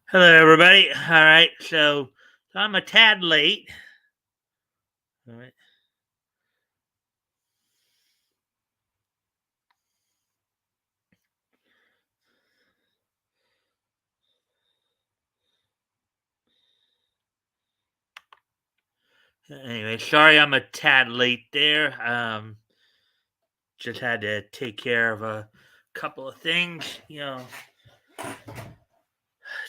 Hello, everybody. All right, so I'm a tad late. All right. Anyway, sorry I'm a tad late there. Just had to take care of a couple of things.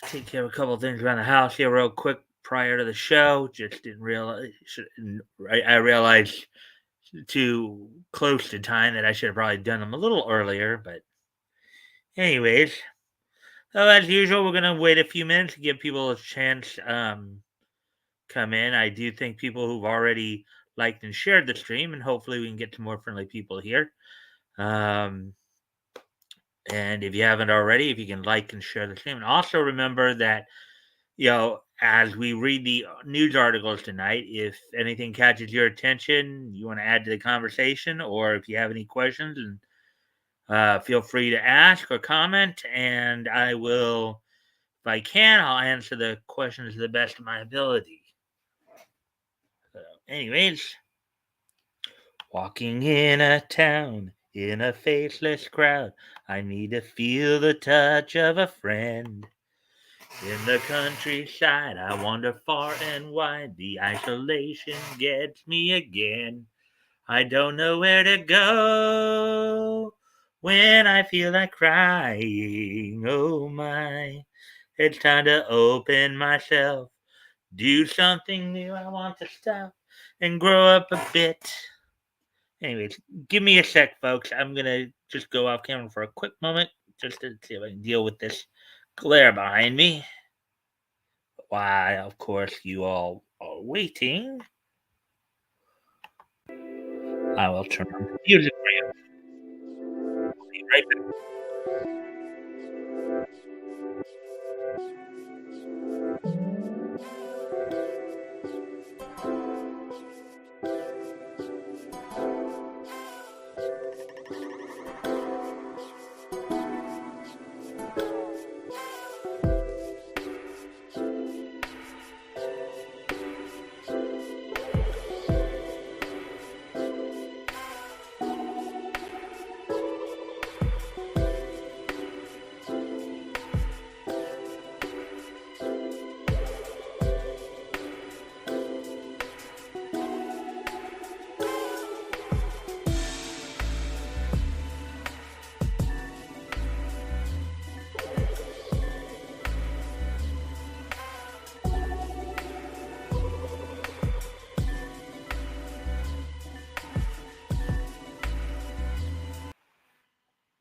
Take care of a couple of things around the house here real quick prior to the show. Just didn't realize. I realized too close to time that I should have probably done them a little earlier. But anyways, so as usual, we're gonna wait a few minutes to give people a chance. Come in. I do think people who've already liked and shared the stream, and hopefully we can get to more friendly people here. Um, and if you haven't already, if you can like and share the stream, and also remember that as we read the news articles tonight, if anything catches your attention, you want to add to the conversation, or if you have any questions, and feel free to ask or comment, and I will, if I can, I'll answer the questions to the best of my ability. So, anyways. Walking in a town, in a faceless crowd, I need to feel the touch of a friend. In the countryside, I wander far and wide, the isolation gets me again. I don't know where to go when I feel like crying. Oh my, it's time to open myself, do something new. I want to stop and grow up a bit. Anyways, give me a sec, folks. I'm gonna just go off camera for a quick moment just to see if I can deal with this glare behind me. Why, of course, you all are waiting. I will turn on the music for you. I'll be right back.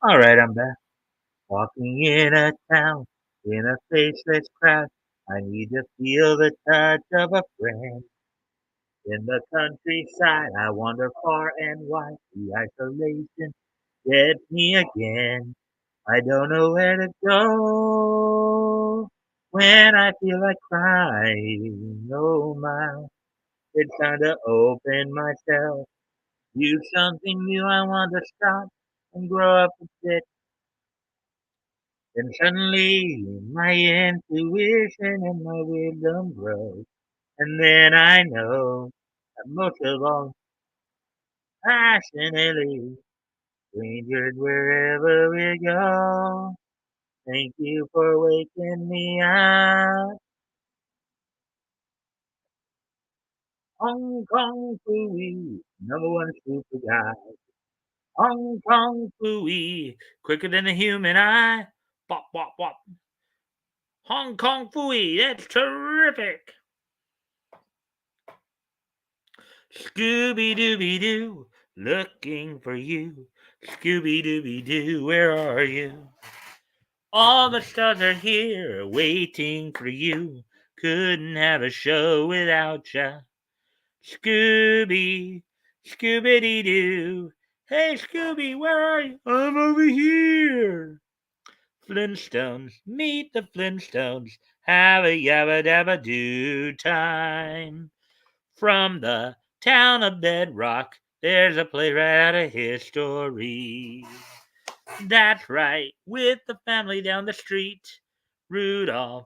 All right, I'm back. Walking in a town, in a faceless crowd, I need to feel the touch of a friend. In the countryside, I wander far and wide, the isolation gets me again. I don't know where to go when I feel like crying. Oh my, it's time to open myself, do something new. I want to stop and grow up a bit. Then suddenly my intuition and my wisdom grows. And then I know that most of all, passionately, strangers wherever we go. Thank you for waking me up. Hong Kong Phooey, number one super guy. Hong Kong Phooey, quicker than a human eye. Bop, bop, bop. Hong Kong Phooey, that's terrific. Scooby Dooby Doo, looking for you. Scooby Dooby Doo, where are you? All the stars are here, waiting for you. Couldn't have a show without ya. Scooby, Scooby Doo. Hey, Scooby, where are you? I'm over here. Flintstones, meet the Flintstones. Have a yabba dabba doo time. From the town of Bedrock, there's a place right out of history. That's right, with the family down the street. Rudolph,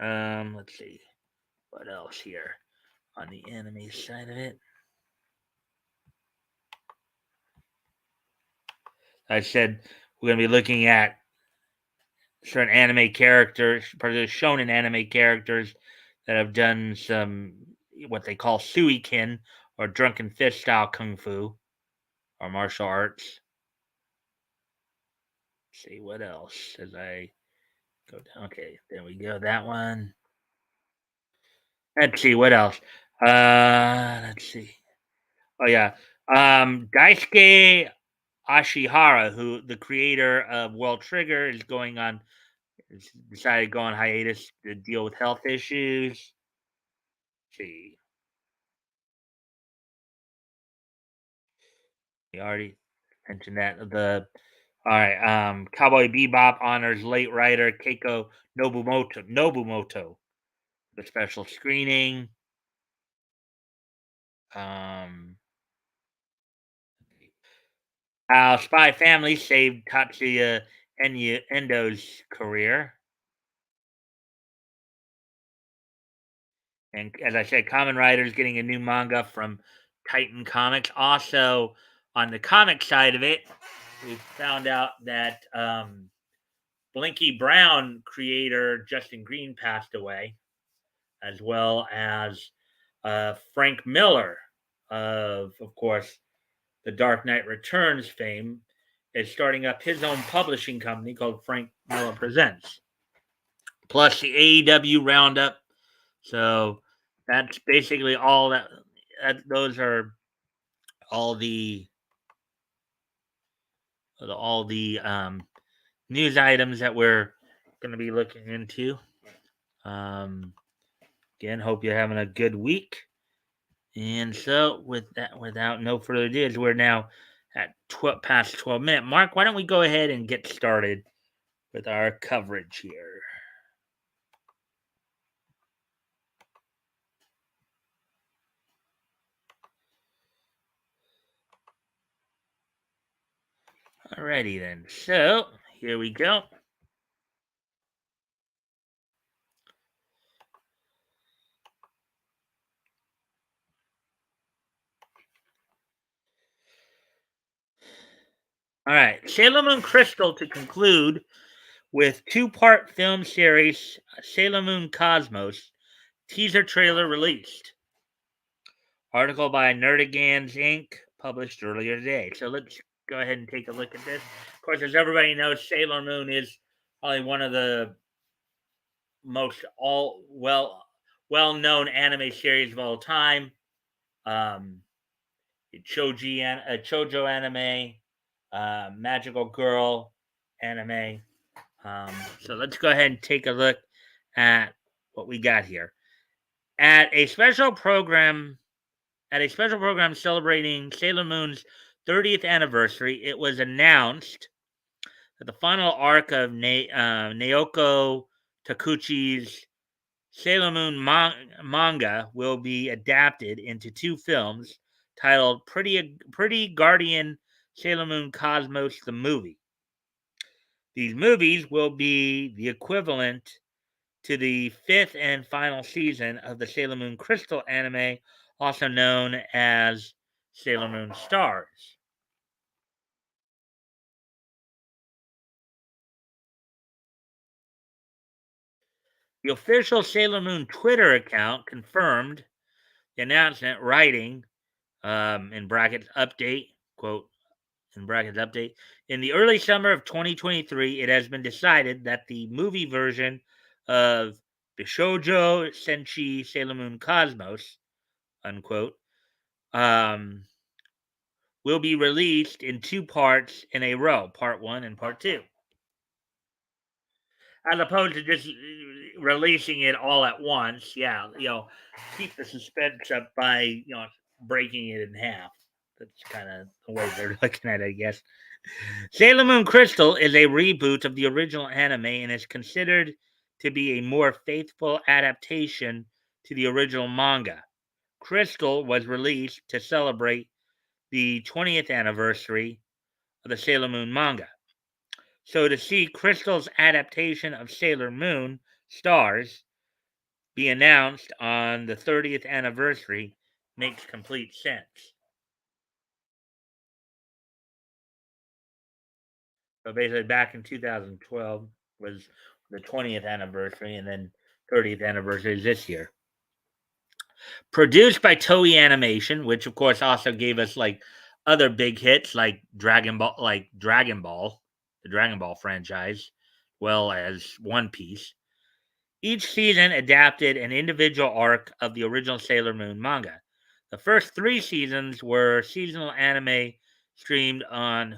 Let's see what else here on the anime side of it. I said we're going to be looking at certain anime characters, particularly shonen anime characters that have done some what they call suiken or drunken fist style kung fu or martial arts. Let's see what else as I go down. Okay, there we go. That one. Let's see what else. Let's see. Oh yeah, Daisuke Ashihara, who the creator of World Trigger, is going on. Decided to go on hiatus to deal with health issues. Let's see, we already mentioned that. The all right, Cowboy Bebop honors late writer Keiko Nobumoto. The special screening. Um, how Spy Family saved Tatsuya Endo's career. And as I said, Common Rider's getting a new manga from Titan Comics. Also, on the comic side of it, we found out that Blinky Brown creator Justin Green passed away, as well as Frank Miller of course, the Dark Knight Returns fame, is starting up his own publishing company called Frank Miller Presents. Plus the AEW Roundup. So that's basically all those are all the news items that we're going to be looking into. Um, Again, hope you're having a good week. And so, without no further ado, as we're now at past 12 minute mark, why don't we go ahead and get started with our coverage here? Alrighty then. So here we go. All right, Sailor Moon Crystal to conclude with two-part film series Sailor Moon Cosmos teaser trailer released. Article by Nerdigans Inc. published earlier today. So let's go ahead and take a look at this. Of course, as everybody knows, Sailor Moon is probably one of the most well-known anime series of all time. Um, Chojo anime, magical girl anime. So let's go ahead and take a look at what we got here. At a special program celebrating Sailor Moon's 30th anniversary, it was announced that the final arc of Naoko Takuchi's Sailor Moon manga will be adapted into two films titled Pretty Guardian Sailor Moon Cosmos the Movie. These movies will be the equivalent to the fifth and final season of the Sailor Moon Crystal anime, also known as Sailor Moon Stars. The official Sailor Moon Twitter account confirmed the announcement, writing in brackets update, quote, in brackets update, in the early summer of 2023, it has been decided that the movie version of Bishoujo Senshi Sailor Moon Cosmos, unquote, will be released in two parts in a row, part one and part two, as opposed to just releasing it all at once. Yeah, keep the suspense up by breaking it in half. That's kind of the way they're looking at it, I guess. Sailor Moon Crystal is a reboot of the original anime and is considered to be a more faithful adaptation to the original manga. Crystal was released to celebrate the 20th anniversary of the Sailor Moon manga. So to see Crystal's adaptation of Sailor Moon Stars, be announced on the 30th anniversary makes complete sense. So basically, back in 2012 was the 20th anniversary, and then 30th anniversary is this year. Produced by Toei Animation, which of course also gave us like other big hits like Dragon Ball, the Dragon Ball franchise, well as One Piece. Each season adapted an individual arc of the original Sailor Moon manga. The first 3 seasons were seasonal anime streamed um,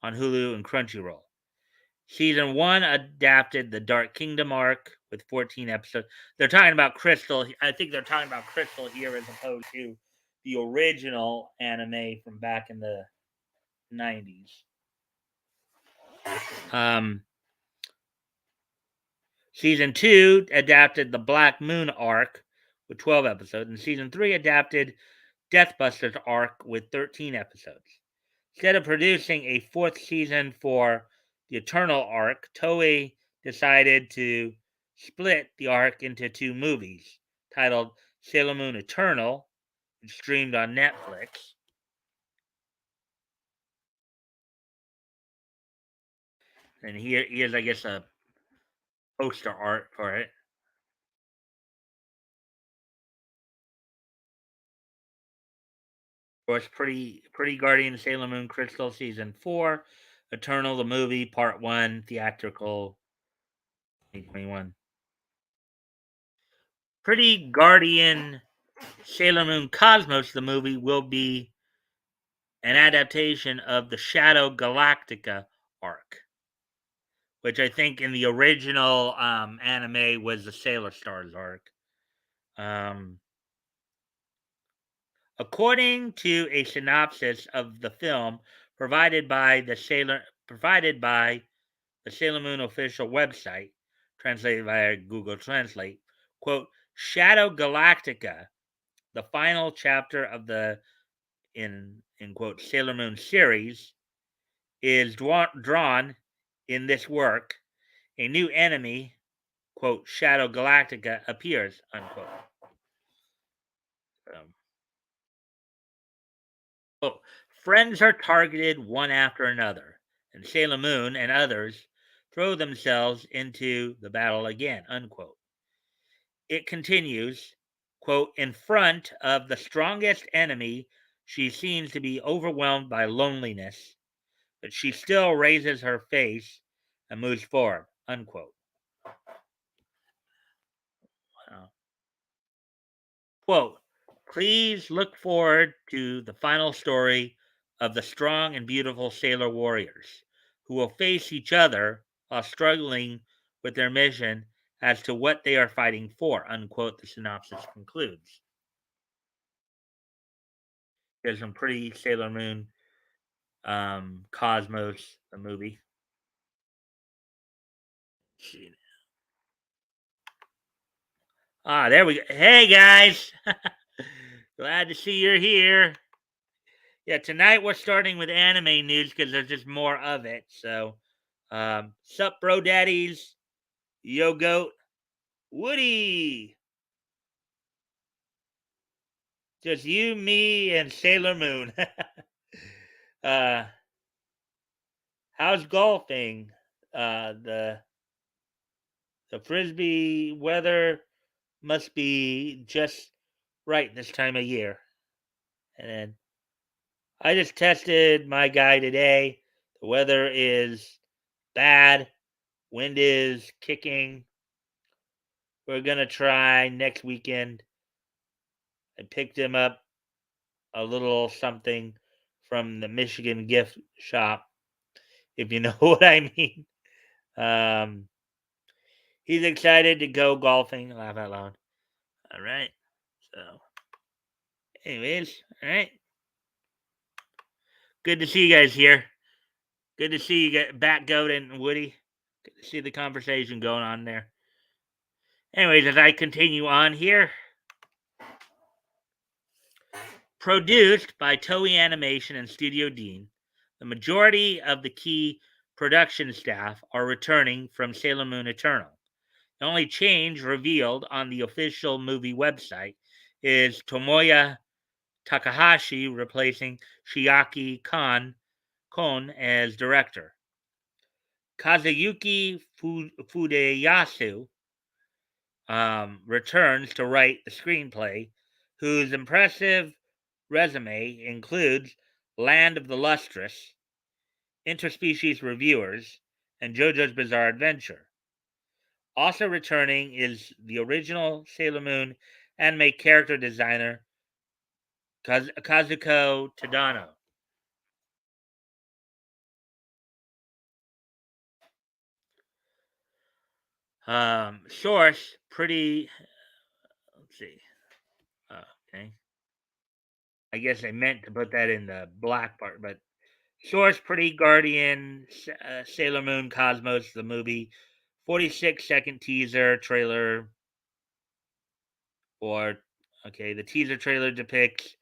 on Hulu and Crunchyroll. Season 1 adapted the Dark Kingdom arc with 14 episodes. They're talking about Crystal. I think they're talking about Crystal here as opposed to the original anime from back in the 90s. Season 2 adapted the Black Moon arc with 12 episodes, and Season 3 adapted Deathbuster's arc with 13 episodes. Instead of producing a 4th season for the Eternal arc, Toei decided to split the arc into 2 movies titled Sailor Moon Eternal, which streamed on Netflix. And here's, I guess, a poster art for it. Of course, Pretty Guardian Sailor Moon Crystal Season 4, Eternal the movie Part 1, theatrical 2021. Pretty Guardian Sailor Moon Cosmos the movie will be an adaptation of the Shadow Galactica arc, which I think in the original anime was the Sailor Stars arc. According to a synopsis of the film provided by the Sailor Moon official website, translated via Google Translate, quote, Shadow Galactica, the final chapter of the in quote Sailor Moon series, is drawn in this work. A new enemy, quote, Shadow Galactica, appears, unquote. Oh, friends are targeted one after another, and Sailor Moon and others throw themselves into the battle again, unquote. It continues, quote, in front of the strongest enemy, she seems to be overwhelmed by loneliness, but she still raises her face and moves forward, unquote. Wow. Quote, please look forward to the final story of the strong and beautiful sailor warriors who will face each other while struggling with their mission as to what they are fighting for, unquote, the synopsis concludes. There's some pretty Sailor Moon, Cosmos, the movie. Ah, there we go. Hey, guys. Glad to see you're here. Yeah, tonight we're starting with anime news because there's just more of it. So, sup, bro daddies, yo goat, Woody. Just you, me, and Sailor Moon. uh, how's golfing? The frisbee weather must be just right this time of year. And then I just tested my guy today. The weather is bad. Wind is kicking. We're gonna try next weekend. I picked him up a little something from the Michigan gift shop, if you know what I mean. Um, he's excited to go golfing. Laugh out loud. All right. So, anyways, all right. Good to see you guys here. Good to see you get back, Goat and Woody. Good to see the conversation going on there. Anyways, as I continue on here, produced by Toei Animation and Studio Dean, the majority of the key production staff are returning from Sailor Moon Eternal. The only change revealed on the official movie website is Tomoya Takahashi replacing Kon as director. Kazuyuki Fudeyasu returns to write the screenplay, whose impressive resume includes Land of the Lustrous, Interspecies Reviewers, and JoJo's Bizarre Adventure. Also returning is the original Sailor Moon anime character designer Kazuko Tadano. Source, pretty. Let's see. Okay. I guess I meant to put that in the black part, but Source, Pretty Guardian, Sailor Moon Cosmos, the movie, 46-second teaser trailer, or, okay, the teaser trailer depicts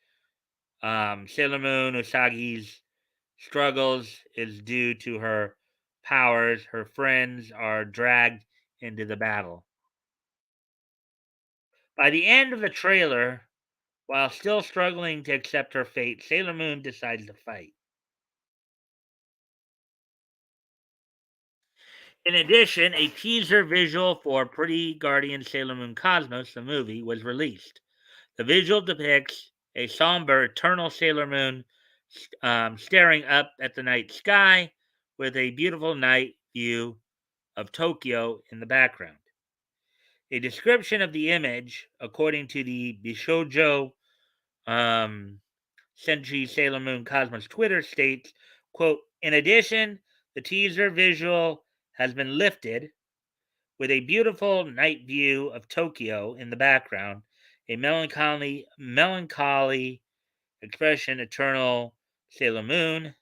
Sailor Moon Usagi's struggles is due to her powers. Her friends are dragged into the battle. By the end of the trailer, while still struggling to accept her fate, Sailor Moon decides to fight. In addition, a teaser visual for Pretty Guardian Sailor Moon Cosmos, the movie, was released. The visual depicts a somber, eternal Sailor Moon staring up at the night sky with a beautiful night view of Tokyo in the background. A description of the image, according to the Bishojo um, Senshi Sailor Moon Cosmos Twitter, states, quote, in addition, the teaser visual has been lifted with a beautiful night view of Tokyo in the background, a melancholy expression, eternal Sailor Moon.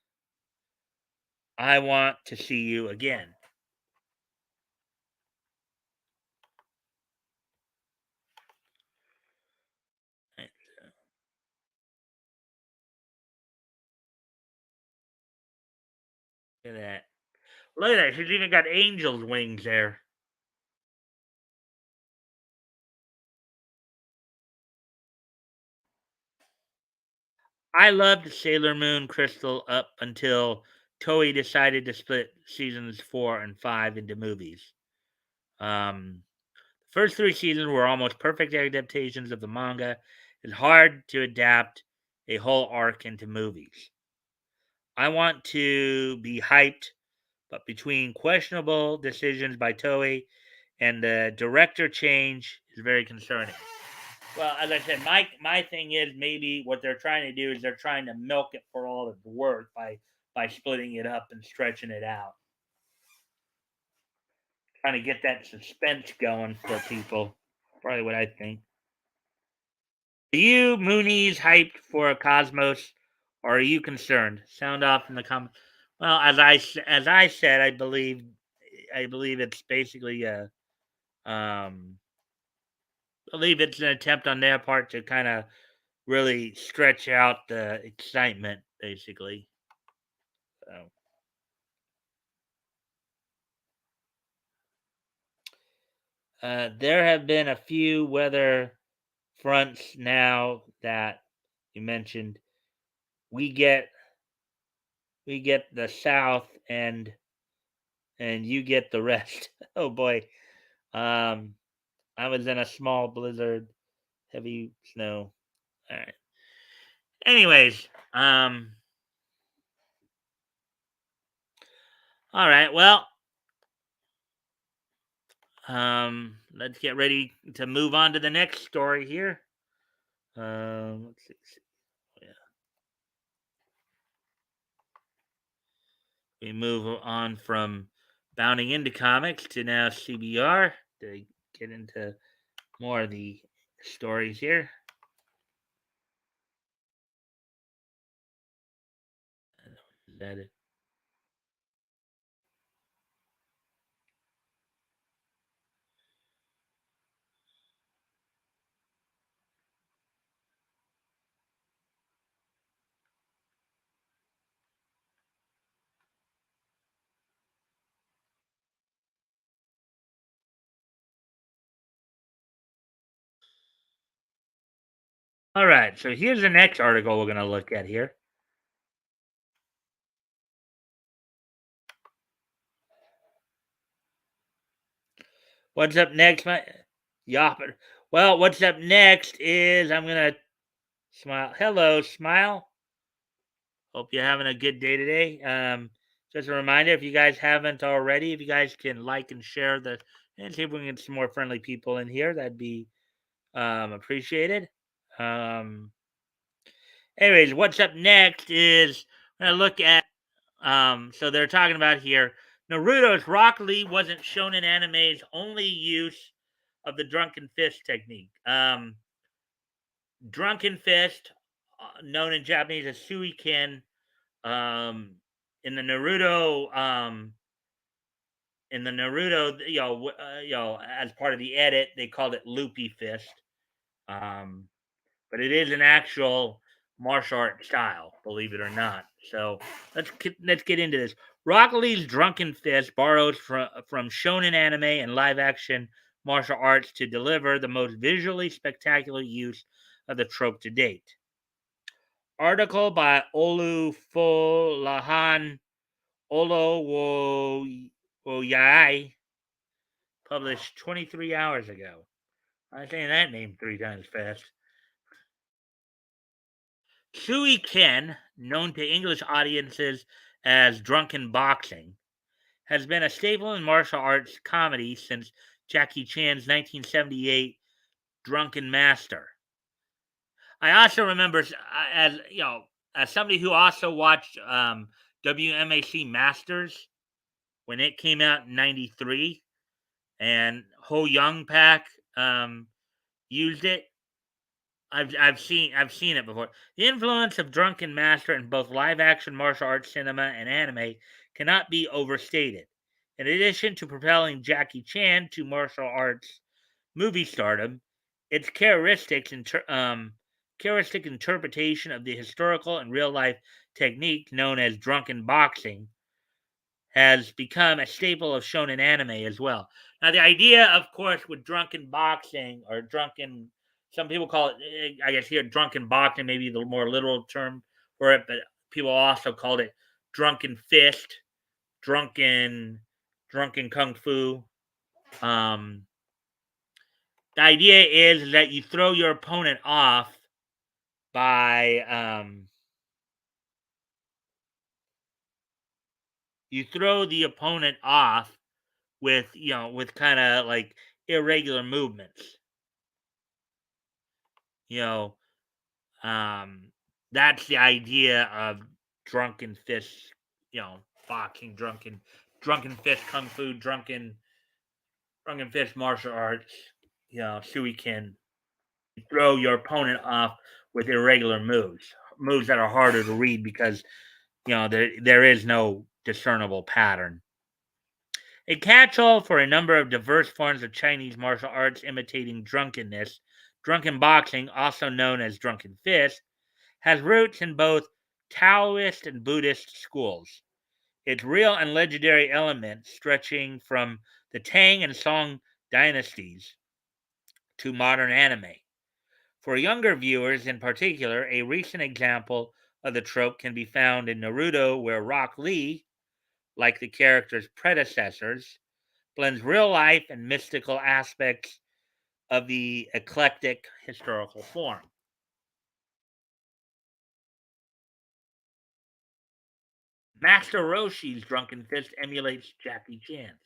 I want to see you again. Look at that. Look at that. She's even got angel's wings there. I loved Sailor Moon Crystal up until Toei decided to split seasons 4 and 5 into movies. Um, First three seasons were almost perfect adaptations of the manga. It's hard to adapt a whole arc into movies. I want to be hyped, but between questionable decisions by Toei and the director change is very concerning. Well, as I said, my thing is maybe what they're trying to do is they're trying to milk it for all it's worth by splitting it up and stretching it out, trying to get that suspense going for people. Probably what I think. Are you Moonies hyped for Cosmos, or are you concerned? Sound off in the comments. Well, as I said, I believe it's basically a believe it's an attempt on their part to kind of really stretch out the excitement, basically. So, there have been a few weather fronts now that you mentioned. We get we get the south and you get the rest. Oh boy. Um, I was in a small blizzard, heavy snow. All right. Anyways, all right. Well, let's get ready to move on to the next story here. Let's see. Yeah. We move on from bounding into comics to now CBR to get into more of the stories here. Is that it? All right, so here's the next article we're going to look at here. What's up next, my yopper? Well, what's up next is I'm going to smile. Hello, smile. Hope you're having a good day today. Just a reminder, if you guys haven't already, if you guys can like and share the, and see if we can get some more friendly people in here, that'd be appreciated. Um, Anyways, what's up next is we're gonna look at. So they're talking about here Naruto's Rock Lee wasn't shown in anime's only use of the drunken fist technique. Drunken fist, known in Japanese as suiken, um, in the Naruto, as part of the edit, they called it loopy fist. Um, but it is an actual martial art style, believe it or not. So let's get into this. Rock Lee's Drunken Fist borrows from shonen anime and live action martial arts to deliver the most visually spectacular use of the trope to date. Article by Olufolahan Olowoyai, published 23 hours ago. I'm saying that name three times fast. Sui Ken, known to English audiences as Drunken Boxing, has been a staple in martial arts comedy since Jackie Chan's 1978 Drunken Master. I also remember, as somebody who also watched WMAC Masters when it came out in '93, and Ho Young Pak used it. I've seen it before. The influence of Drunken Master in both live action martial arts cinema and anime cannot be overstated. In addition to propelling Jackie Chan to martial arts movie stardom, its characteristic interpretation of the historical and real life technique known as drunken boxing has become a staple of shonen anime as well. Now, the idea, of course, with drunken boxing or drunken, some people call it, I guess here, drunken boxing, maybe the more literal term for it, but people also called it drunken fist, drunken, drunken kung fu. Um, the idea is that you throw your opponent off by, you throw the opponent off with, with kind of like irregular movements. You know, um, that's the idea of drunken fist, boxing, drunken fist kung fu, drunken fist martial arts, suiken. You throw your opponent off with irregular moves that are harder to read because there is no discernible pattern. A catch-all for a number of diverse forms of Chinese martial arts imitating drunkenness, drunken boxing, also known as drunken fist, has roots in both Taoist and Buddhist schools. Its real and legendary elements stretching from the Tang and Song dynasties to modern anime. For younger viewers in particular, a recent example of the trope can be found in Naruto, where Rock Lee, like the character's predecessors, blends real life and mystical aspects of the eclectic historical form. Master Roshi's Drunken Fist emulates Jackie Chan's.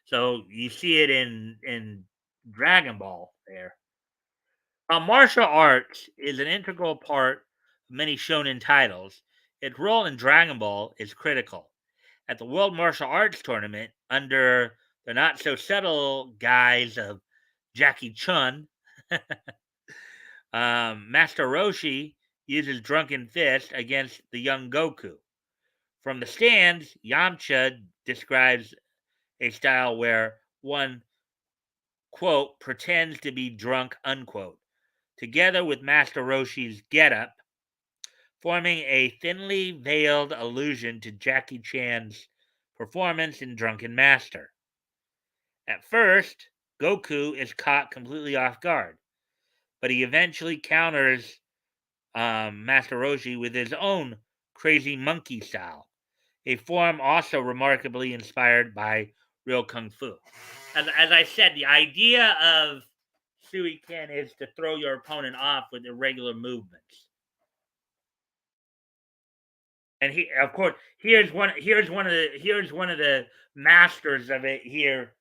So you see it in Dragon Ball there. Martial arts is an integral part of many shonen titles. Its role in Dragon Ball is critical. At the World Martial Arts Tournament, under the not so subtle guise of Jackie Chun, Master Roshi uses Drunken Fist against the young Goku. From the stands, Yamcha describes a style where one, quote, pretends to be drunk, unquote, together with Master Roshi's getup, forming a thinly veiled allusion to Jackie Chan's performance in Drunken Master. At first, Goku is caught completely off guard. but he eventually counters Master Roshi with his own crazy monkey style, a form also remarkably inspired by real kung fu. As I said, the idea of Sui Ken is to throw your opponent off with irregular movements. And he, of course, here's one of the masters of it here.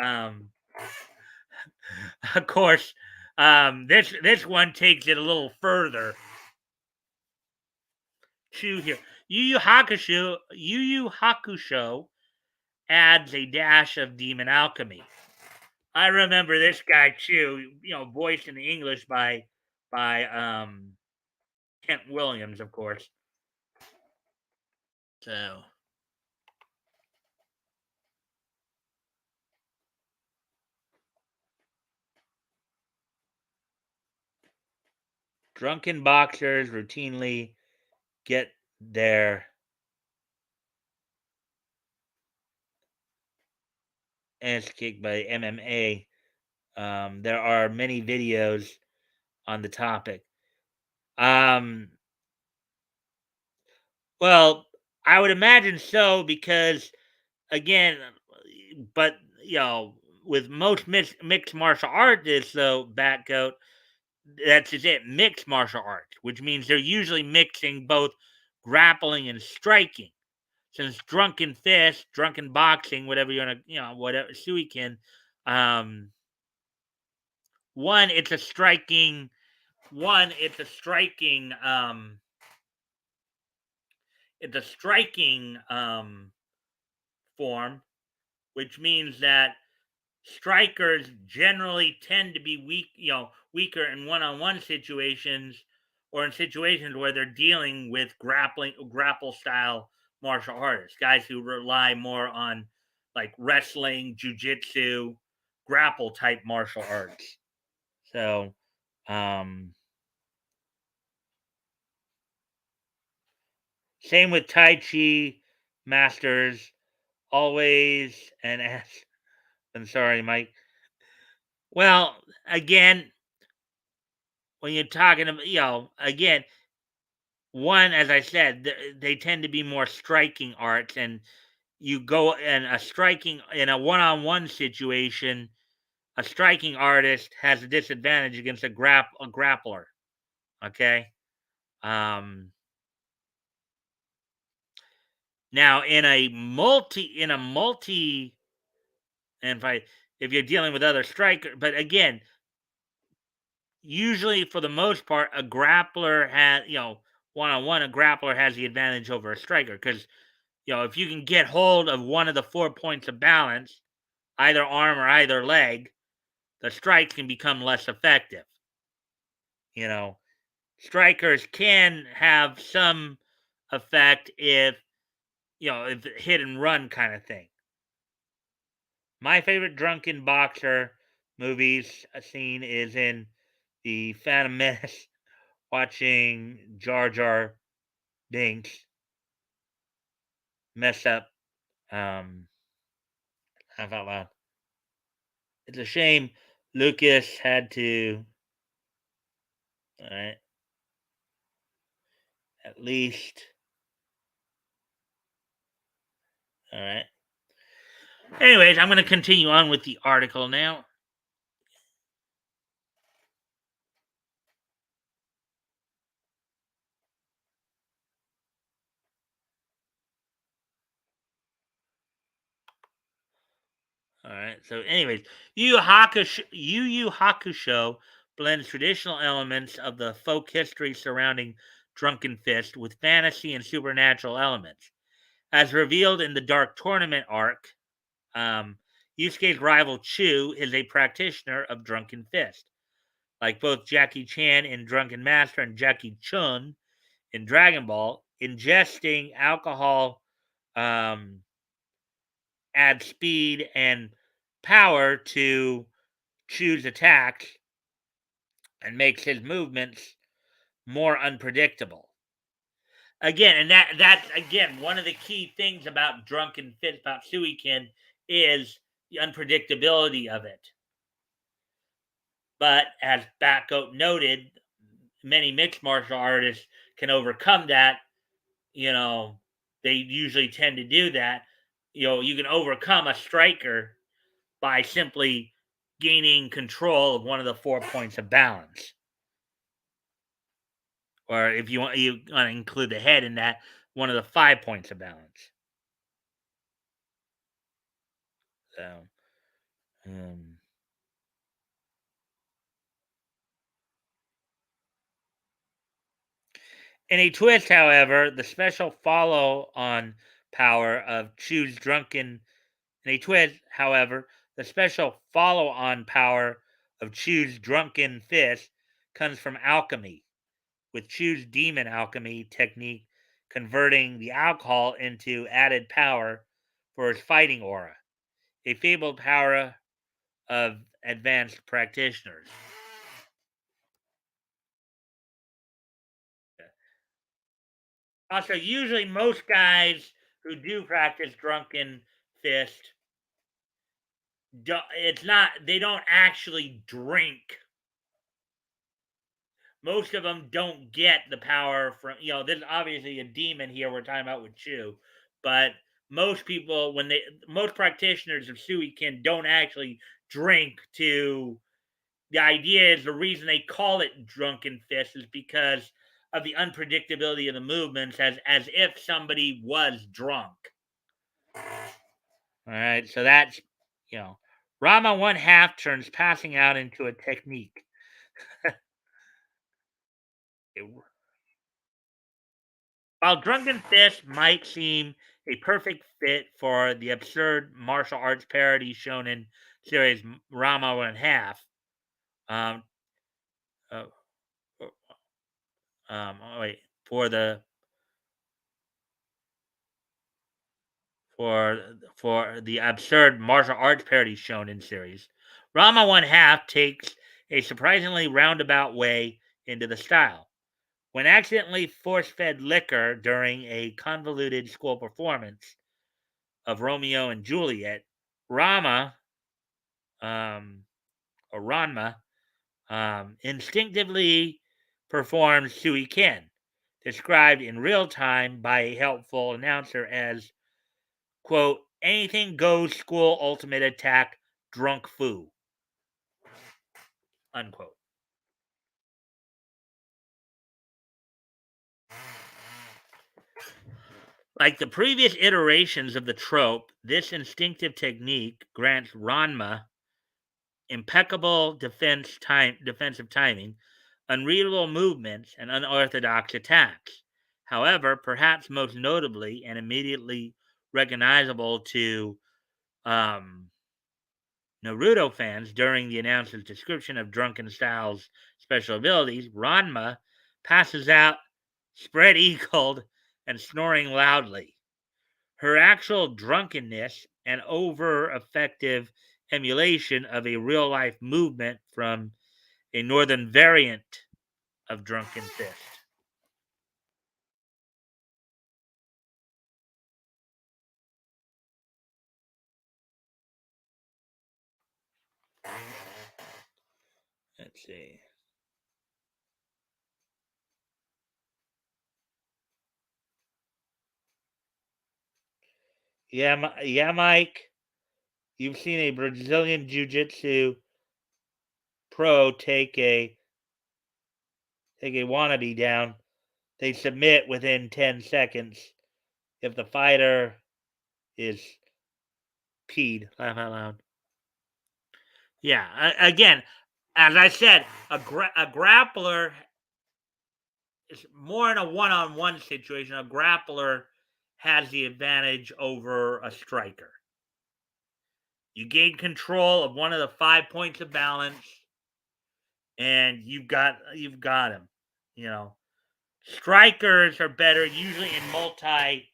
Um, of course, this one takes it a little further. Chu here, Yu Yu Hakusho adds a dash of demon alchemy. I remember this guy too, voiced in English by Kent Williams, of course. So drunken boxers routinely get their ass kicked by MMA. There are many videos on the topic. Well, I would imagine so because again, but with most mixed martial artists, though, Batgoat, that's just it, mixed martial arts, which means they're usually mixing both grappling and striking. Since drunken fist, drunken boxing, whatever you want to, whatever suiken, um, one, it's a striking, one, it's a striking form, which means that strikers generally tend to be weaker in one-on-one situations or in situations where they're dealing with grapple style martial artists, guys who rely more on like wrestling, jujitsu, grapple type martial arts. So, same with Tai Chi masters, always and as I'm sorry, Mike. Well, again, when you're talking about, again, one, as I said, they tend to be more striking arts, and you go in a striking in a one-on-one situation, a striking artist has a disadvantage against a grappler. Okay. Um, Now in a multi, and if you're dealing with other striker, but again, usually for the most part, a grappler has one on one, a grappler has the advantage over a striker because if you can get hold of one of the 4 points of balance, either arm or either leg, the strikes can become less effective. You know, strikers can have some effect if hit and run kind of thing. My favorite drunken boxer movies scene is in the Phantom Menace, watching Jar Jar Binks mess up. Laugh out loud. It's a shame Lucas had to. All right, at least. All right. Anyways, I'm going to continue on with the article now. All right. So, anyways, Yu Yu Hakusho blends traditional elements of the folk history surrounding Drunken Fist with fantasy and supernatural elements. As revealed in the Dark Tournament arc, Yusuke's rival Chu is a practitioner of Drunken Fist. Like both Jackie Chan in Drunken Master and Jackie Chun in Dragon Ball, ingesting alcohol um, adds speed and power to Chu's attacks and makes his movements more unpredictable. Again, and that's again one of the key things about Drunken Fist, about Suiken, is the unpredictability of it. But as Batgoat noted, many mixed martial artists can overcome that. You know, they usually tend to do that. You can overcome a striker by simply gaining control of one of the 4 points of balance. Or if you want to include the head in that, one of the 5 points of balance. So, um, in a twist, however, the special follow on power of Chu's Drunken. In a twist, however, the special follow on power of Chu's Drunken Fist comes from alchemy, with Chu's demon alchemy technique converting the alcohol into added power for his fighting aura, a fabled power of advanced practitioners. Also, usually most guys who do practice drunken fist, it's not, they don't actually drink. Most of them don't get the power from, there's obviously a demon here we're talking about with Chu, but most people, most practitioners of Suiken don't actually drink to. The idea is the reason they call it drunken fist is because of the unpredictability of the movements, as if somebody was drunk. All right, so that's, you know, Rama one half turns passing out into a technique. It- While Drunken Fist might seem a perfect fit for the absurd martial arts parody shonen series Rama one half, um, uh, wait, for the absurd martial arts parody shonen series, Rama one half takes a surprisingly roundabout way into the style. When accidentally force fed liquor during a convoluted school performance of Romeo and Juliet, Rama, um, or Ranma, instinctively performs Sui Ken, described in real time by a helpful announcer as, quote, anything goes school ultimate attack, drunk foo, unquote. Like the previous iterations of the trope, this instinctive technique grants Ranma impeccable defensive timing, unreadable movements, and unorthodox attacks. However, perhaps most notably and immediately recognizable to um, Naruto fans during the announcer's description of Drunken Style's special abilities, Ranma passes out, spread eagled, and snoring loudly. Her actual drunkenness and over effective emulation of a real life movement from a northern variant of Drunken Fist. Let's see. Yeah, yeah, Mike. You've seen a Brazilian Jiu-Jitsu pro take a wannabe down. They submit within 10 seconds if the fighter is peed. Laugh out loud. Yeah, again, as I said, a grappler is more in a one-on-one situation. A grappler has the advantage over a striker. You gain control of one of the 5 points of balance, and you've got him. You know, strikers are better usually in multi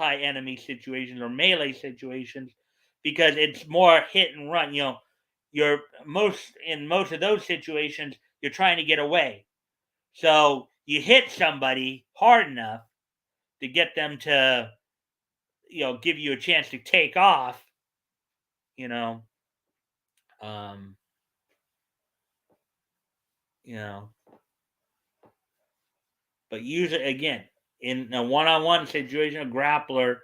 enemy situations or melee situations because it's more hit and run. You're most of those situations you're trying to get away. So you hit somebody hard enough to get them to give you a chance to take off. You know, Um, you know, but usually, again, in a one-on-one situation, a grappler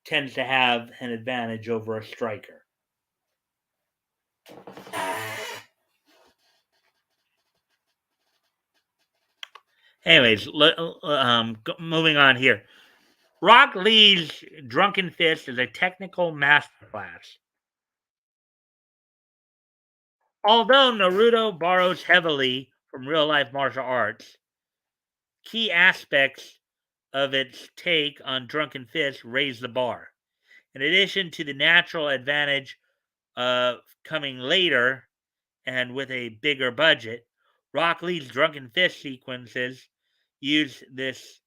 tends to have an advantage over a striker. Anyways, moving on here. Rock Lee's Drunken Fist is a technical masterclass. Although Naruto borrows heavily from real life martial arts, key aspects of its take on Drunken Fist raise the bar. In addition to the natural advantage of coming later and with a bigger budget, Rock Lee's Drunken Fist sequences use this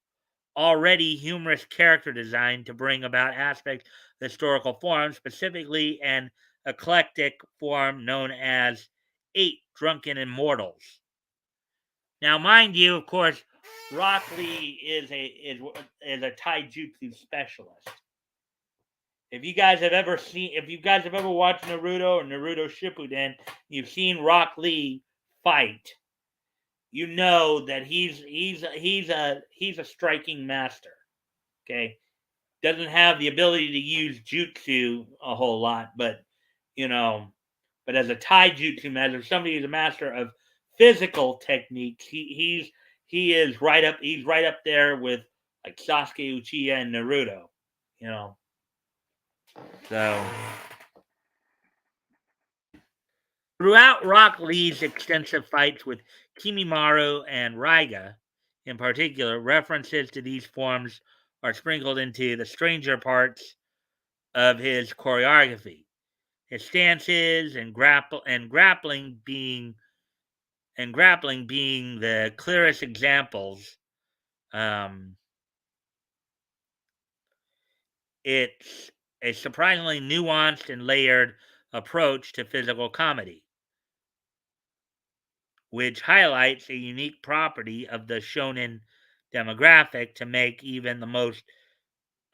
already humorous character design to bring about aspects of the historical form, specifically an eclectic form known as 8 Drunken Immortals. Now, mind you, of course, Rock Lee is a taijutsu specialist. If you guys have ever watched Naruto or Naruto Shippuden, you've seen Rock Lee fight. You know that he's a striking master. Okay, doesn't have the ability to use jutsu a whole lot, but but as a taijutsu master, somebody who's a master of physical techniques, he's right up there with like Sasuke, Uchiha, and Naruto. You know, so throughout Rock Lee's extensive fights with Kimimaru and Raiga, in particular, references to these forms are sprinkled into the stranger parts of his choreography. His stances and grappling being the clearest examples. It's a surprisingly nuanced and layered approach to physical comedy, which highlights a unique property of the shonen demographic to make even the most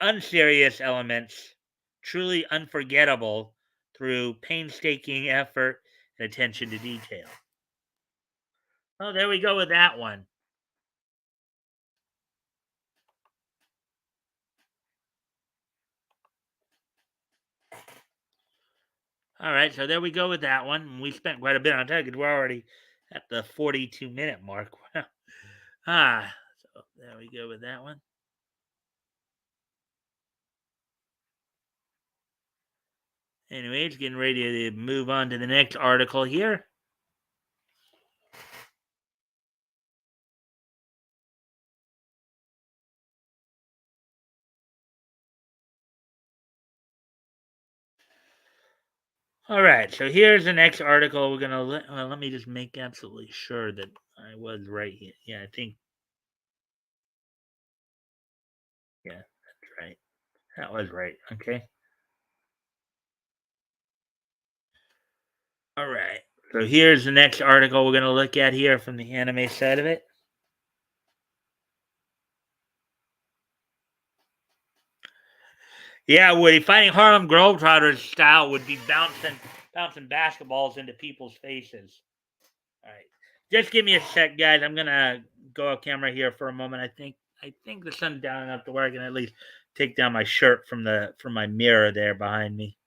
unserious elements truly unforgettable through painstaking effort and attention to detail. Oh, there we go with that one. All right, so there we go with that one. We spent quite a bit on time because we're already at the 42-minute mark. So there we go with that one. Anyways, getting ready to move on to the next article here. All right, so here's the next article. We're gonna let me just make absolutely sure that I was right here. Yeah, I think. Yeah, that's right. That was right. Okay. All right. So here's the next article we're gonna look at here from the anime side of it. Yeah, Woody, fighting Harlem Globetrotters style would be bouncing basketballs into people's faces. All right, just give me a sec, guys. I'm gonna go off camera here for a moment. I think the sun's down enough to where I can at least take down my shirt from my mirror there behind me.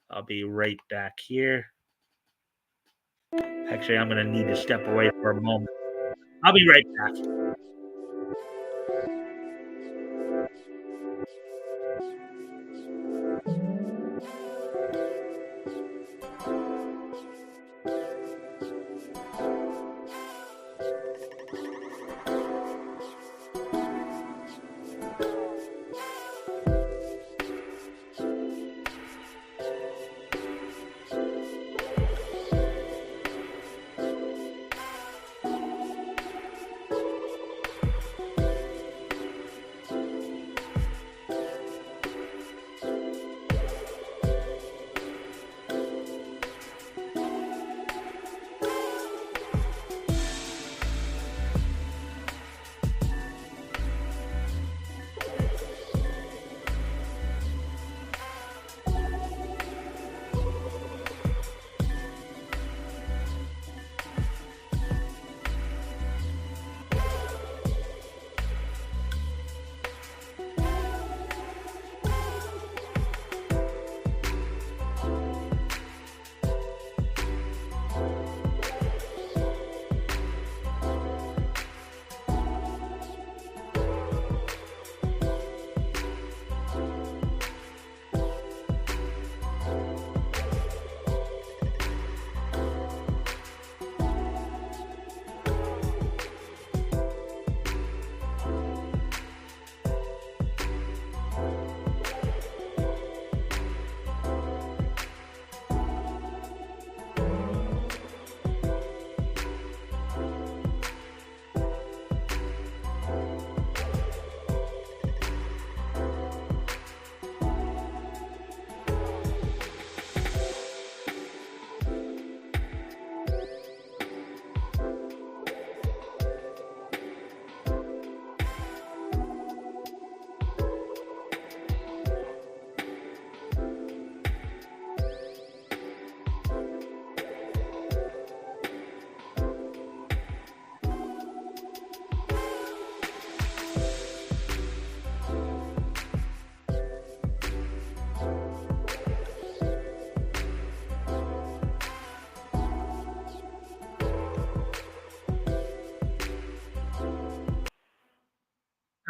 I'll be right back here. Actually, I'm gonna need to step away for a moment. I'll be right back.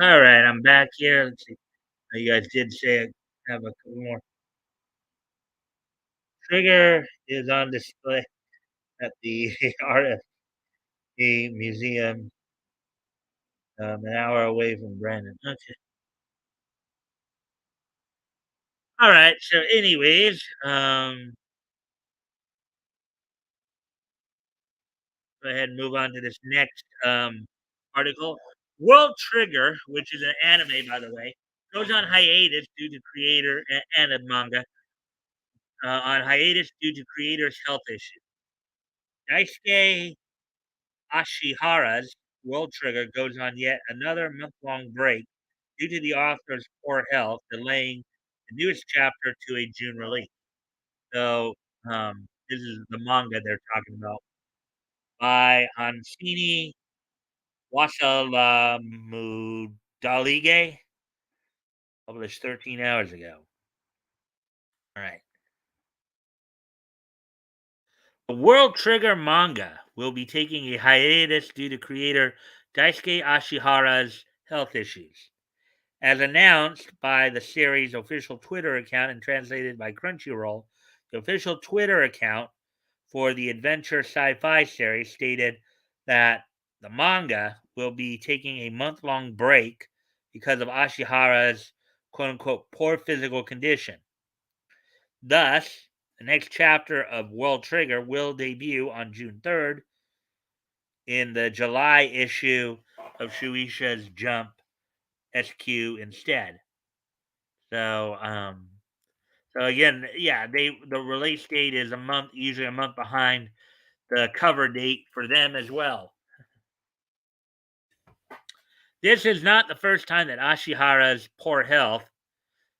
All right, I'm back here. Let's see. You guys did say I have a couple more. Trigger is on display at the RFA Museum, an hour away from Brandon. Okay. All right. So, anyways, go ahead and move on to this next article. World Trigger, which is an anime, by the way, goes on hiatus due to creator and a manga on hiatus due to creator's health issues. Daisuke Ashihara's World Trigger goes on yet another month-long break due to the author's poor health, delaying the newest chapter to a June release. So, this is the manga they're talking about by Hansini Wasalamudalige, published 13 hours ago. All right. The World Trigger manga will be taking a hiatus due to creator Daisuke Ashihara's health issues. As announced by the series' official Twitter account and translated by Crunchyroll, the official Twitter account for the adventure sci-fi series stated that the manga will be taking a month-long break because of Ashihara's quote-unquote poor physical condition. Thus, the next chapter of World Trigger will debut on June 3rd in the July issue of Shueisha's Jump SQ instead. So, so again, yeah, the release date is a month, usually a month behind the cover date for them as well. This is not the first time that Ashihara's poor health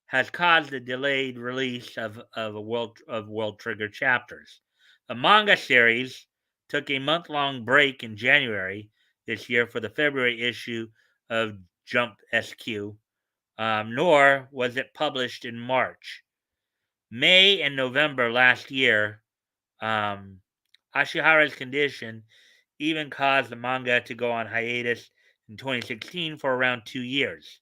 has caused a delayed release of World Trigger chapters. The manga series took a month-long break in January this year for the February issue of Jump SQ, nor was it published in March. May and November last year, um, Ashihara's condition even caused the manga to go on hiatus in 2016 for around 2 years.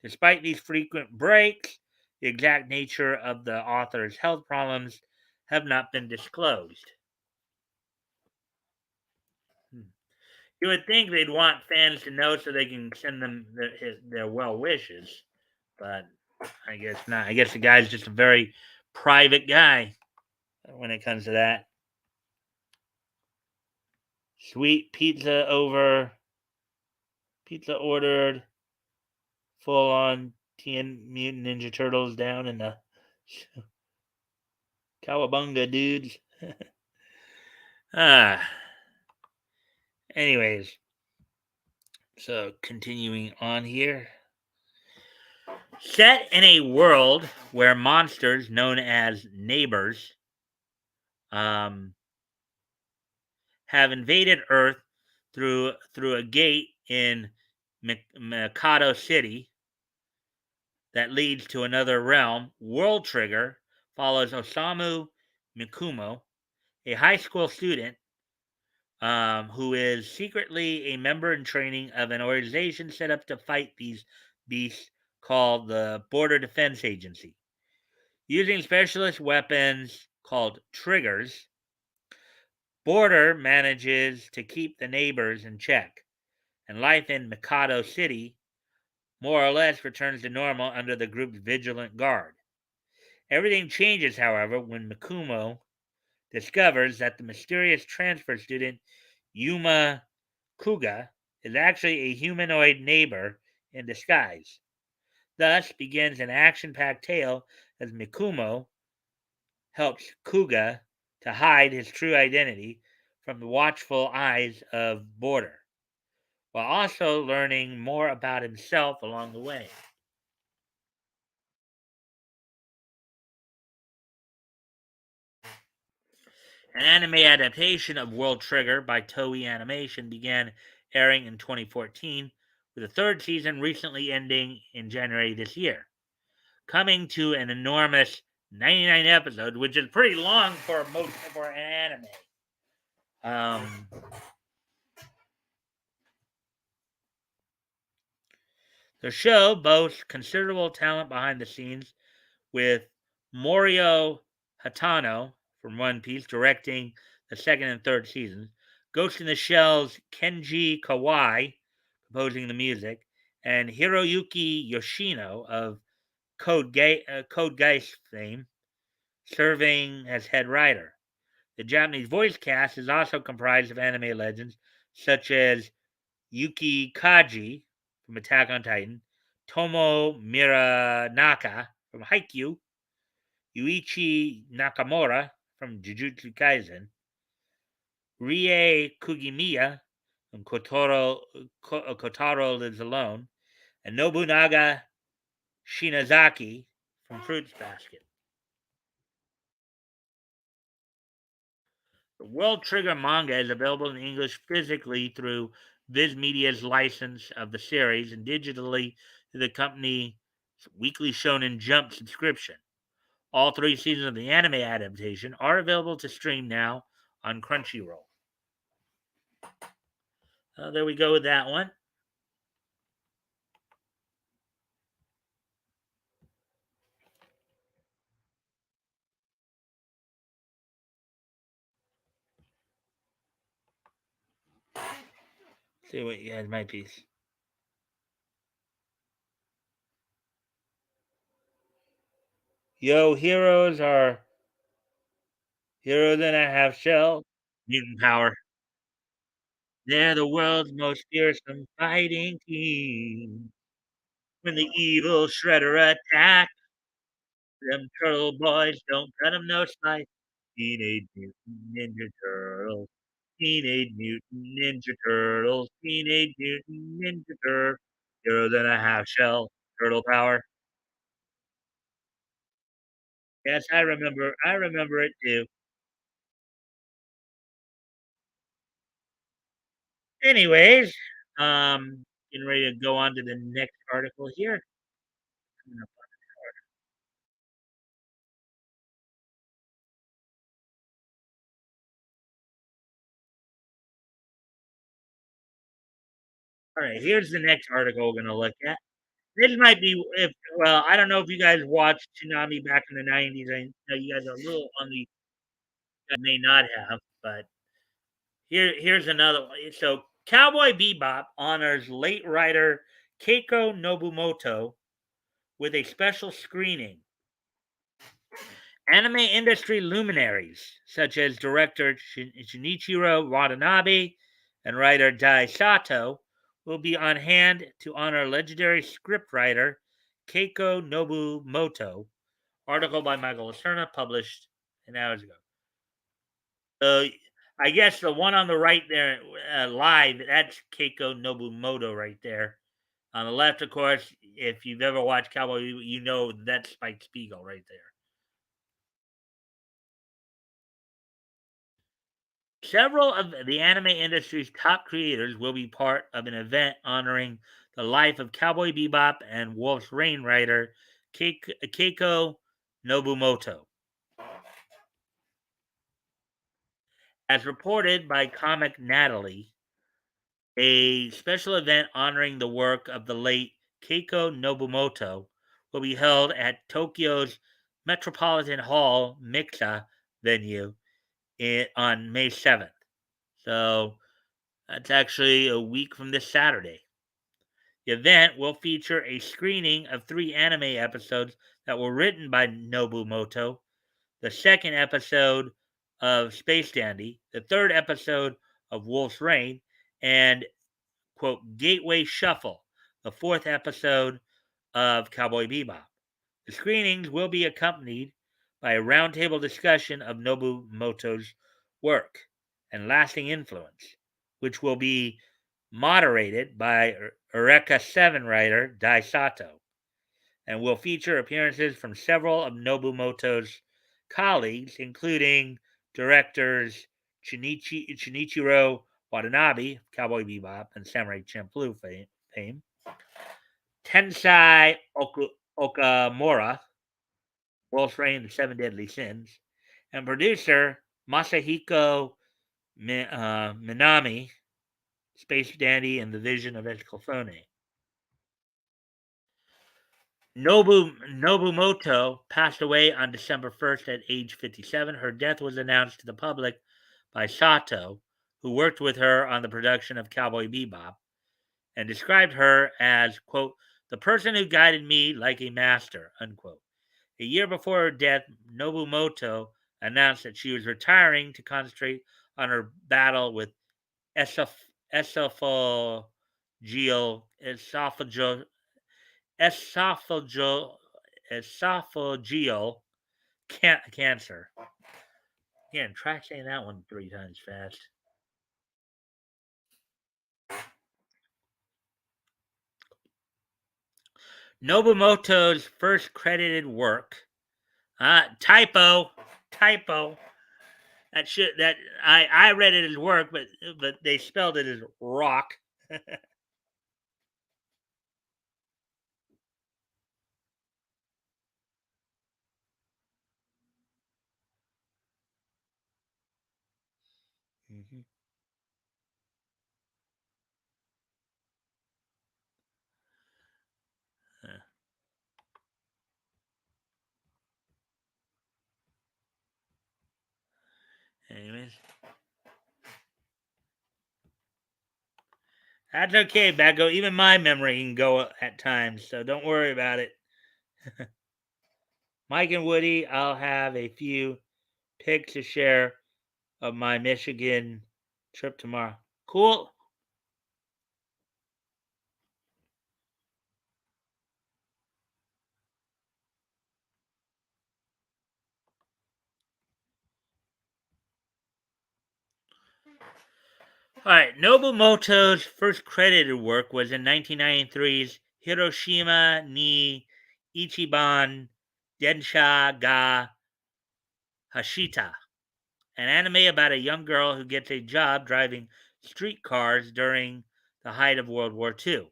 Despite these frequent breaks, the exact nature of the author's health problems have not been disclosed. Hmm. You would think they'd want fans to know so they can send them their well wishes, but I guess not. I guess the guy's just a very private guy when it comes to that. Sweet pizza over. Pizza ordered. Full on Tien Mutant Ninja Turtles down in the Cowabunga dudes. ah. Anyways, so continuing on here. Set in a world where monsters known as neighbors um, have invaded Earth through a gate in Mikado City that leads to another realm, World Trigger follows Osamu Mikumo, a high school student who is secretly a member in training of an organization set up to fight these beasts called the Border Defense Agency. Using specialist weapons called triggers, Border manages to keep the neighbors in check, and life in Mikado City more or less returns to normal under the group's vigilant guard. Everything changes, however, when Mikumo discovers that the mysterious transfer student Yuma Kuga is actually a humanoid neighbor in disguise. Thus begins an action packed tale as Mikumo helps Kuga to hide his true identity from the watchful eyes of Border, while also learning more about himself along the way. An anime adaptation of World Trigger by Toei Animation began airing in 2014, with the third season recently ending in January this year, coming to an enormous 99 episodes, which is pretty long for an anime. Um, The show boasts considerable talent behind the scenes, with Morio Hatano from One Piece directing the second and third seasons, Ghost in the Shell's Kenji Kawai composing the music, and Hiroyuki Yoshino of Code Geass fame serving as head writer. The Japanese voice cast is also comprised of anime legends such as Yuki Kaji from Attack on Titan, Tomo Miranaka from Haikyuu, Yuichi Nakamura from Jujutsu Kaisen, Rie Kugimiya from Kotaro Lives Alone, and Nobunaga Shinazaki from Fruits Basket. The World Trigger manga is available in English physically through Viz Media's license of the series and digitally through the company's weekly Shonen Jump subscription. All three seasons of the anime adaptation are available to stream now on Crunchyroll. There we go with that one. See what you guys might be. Yo, heroes are heroes in a half shell. Mutant power. They're the world's most fearsome fighting team. When the evil Shredder attacks, them turtle boys don't cut 'em no slack. Teenage Mutant Ninja Turtles. Teenage Mutant Ninja Turtles. Teenage Mutant Ninja Turtles. Heroes in a half shell. Turtle power. Yes, I remember it too. Anyways, getting ready to go on to the next article here. All right, here's the next article we're gonna look at. This might be if well, I don't know if you guys watched Tsunami back in the '90s. I know you guys are a little on the may not have, but here's another one. So, Cowboy Bebop honors late writer Keiko Nobumoto with a special screening. Anime industry luminaries such as director Shinichiro Watanabe and writer Dai Sato will be on hand to honor legendary scriptwriter Keiko Nobumoto. Article by Michael Lacerna, published an hours ago. So I guess the one on the right there, live, that's Keiko Nobumoto right there. On the left, of course, if you've ever watched Cowboy, you know that's Spike Spiegel right there. Several of the anime industry's top creators will be part of an event honoring the life of Cowboy Bebop and Wolf's Rain writer Keiko Nobumoto. As reported by Comic Natalie, a special event honoring the work of the late Keiko Nobumoto will be held at Tokyo's Metropolitan Hall Mixa venue on May 7th. So that's actually a week from this Saturday. The event will feature a screening of three anime episodes that were written by Nobumoto, the second episode of Space Dandy, the third episode of Wolf's Rain, and quote, Gateway Shuffle, the fourth episode of Cowboy Bebop. The screenings will be accompanied by a roundtable discussion of Nobumoto's work and lasting influence, which will be moderated by Eureka 7 writer Dai Sato, and will feature appearances from several of Nobumoto's colleagues, including directors Shinichiro Watanabe, Cowboy Bebop and Samurai Champloo fame, Tensai Okamura, Wolf's Rain and the Seven Deadly Sins, and producer Masahiko Minami, Space Dandy and the Vision of Escalfone. Nobumoto passed away on December 1st at age 57. Her death was announced to the public by Sato, who worked with her on the production of Cowboy Bebop, and described her as, quote, the person who guided me like a master, unquote. A year before her death, Nobumoto announced that she was retiring to concentrate on her battle with esophageal, esophageal, esophageal, esophageal cancer. Again, try saying that one 3 times fast. Nobumoto's first credited work, typo, typo. That I read it as work, but they spelled it as rock. Mhm. Uh, Anyways, that's okay, Becco. Even my memory can go at times, so don't worry about it. Mike and Woody, I'll have a few pics to share of my Michigan trip tomorrow. Cool. All right. Nobumoto's first credited work was in 1993's Hiroshima ni Ichiban Densha ga Hashita, an anime about a young girl who gets a job driving streetcars during the height of World War II.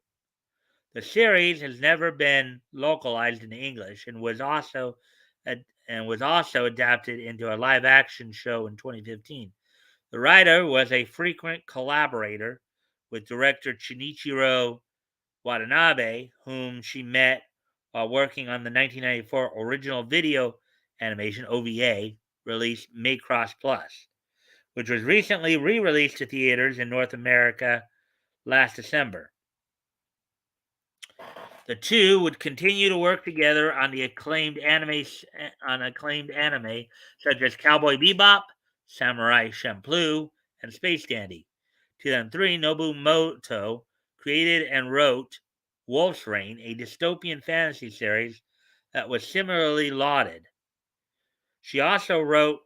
The series has never been localized into English and was also adapted into a live action show in 2015. The writer was a frequent collaborator with director Shinichiro Watanabe, whom she met while working on the 1994 original video animation OVA release Macross Plus, which was recently re released to theaters in North America last December. The two would continue to work together on acclaimed anime such as Cowboy Bebop, Samurai Champloo, and Space Dandy. 2003, Nobumoto created and wrote Wolf's Rain, a dystopian fantasy series that was similarly lauded. She also wrote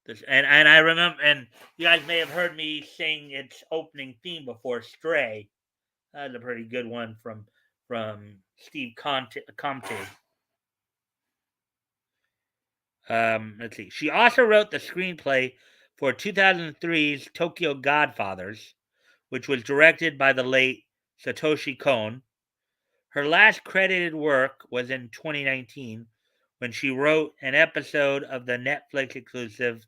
this, and I remember, and you guys may have heard me sing its opening theme before, Stray. That's a pretty good one from Steve Comte. Let's see. She also wrote the screenplay for 2003's Tokyo Godfathers, which was directed by the late Satoshi Kon. Her last credited work was in 2019 when she wrote an episode of the Netflix exclusive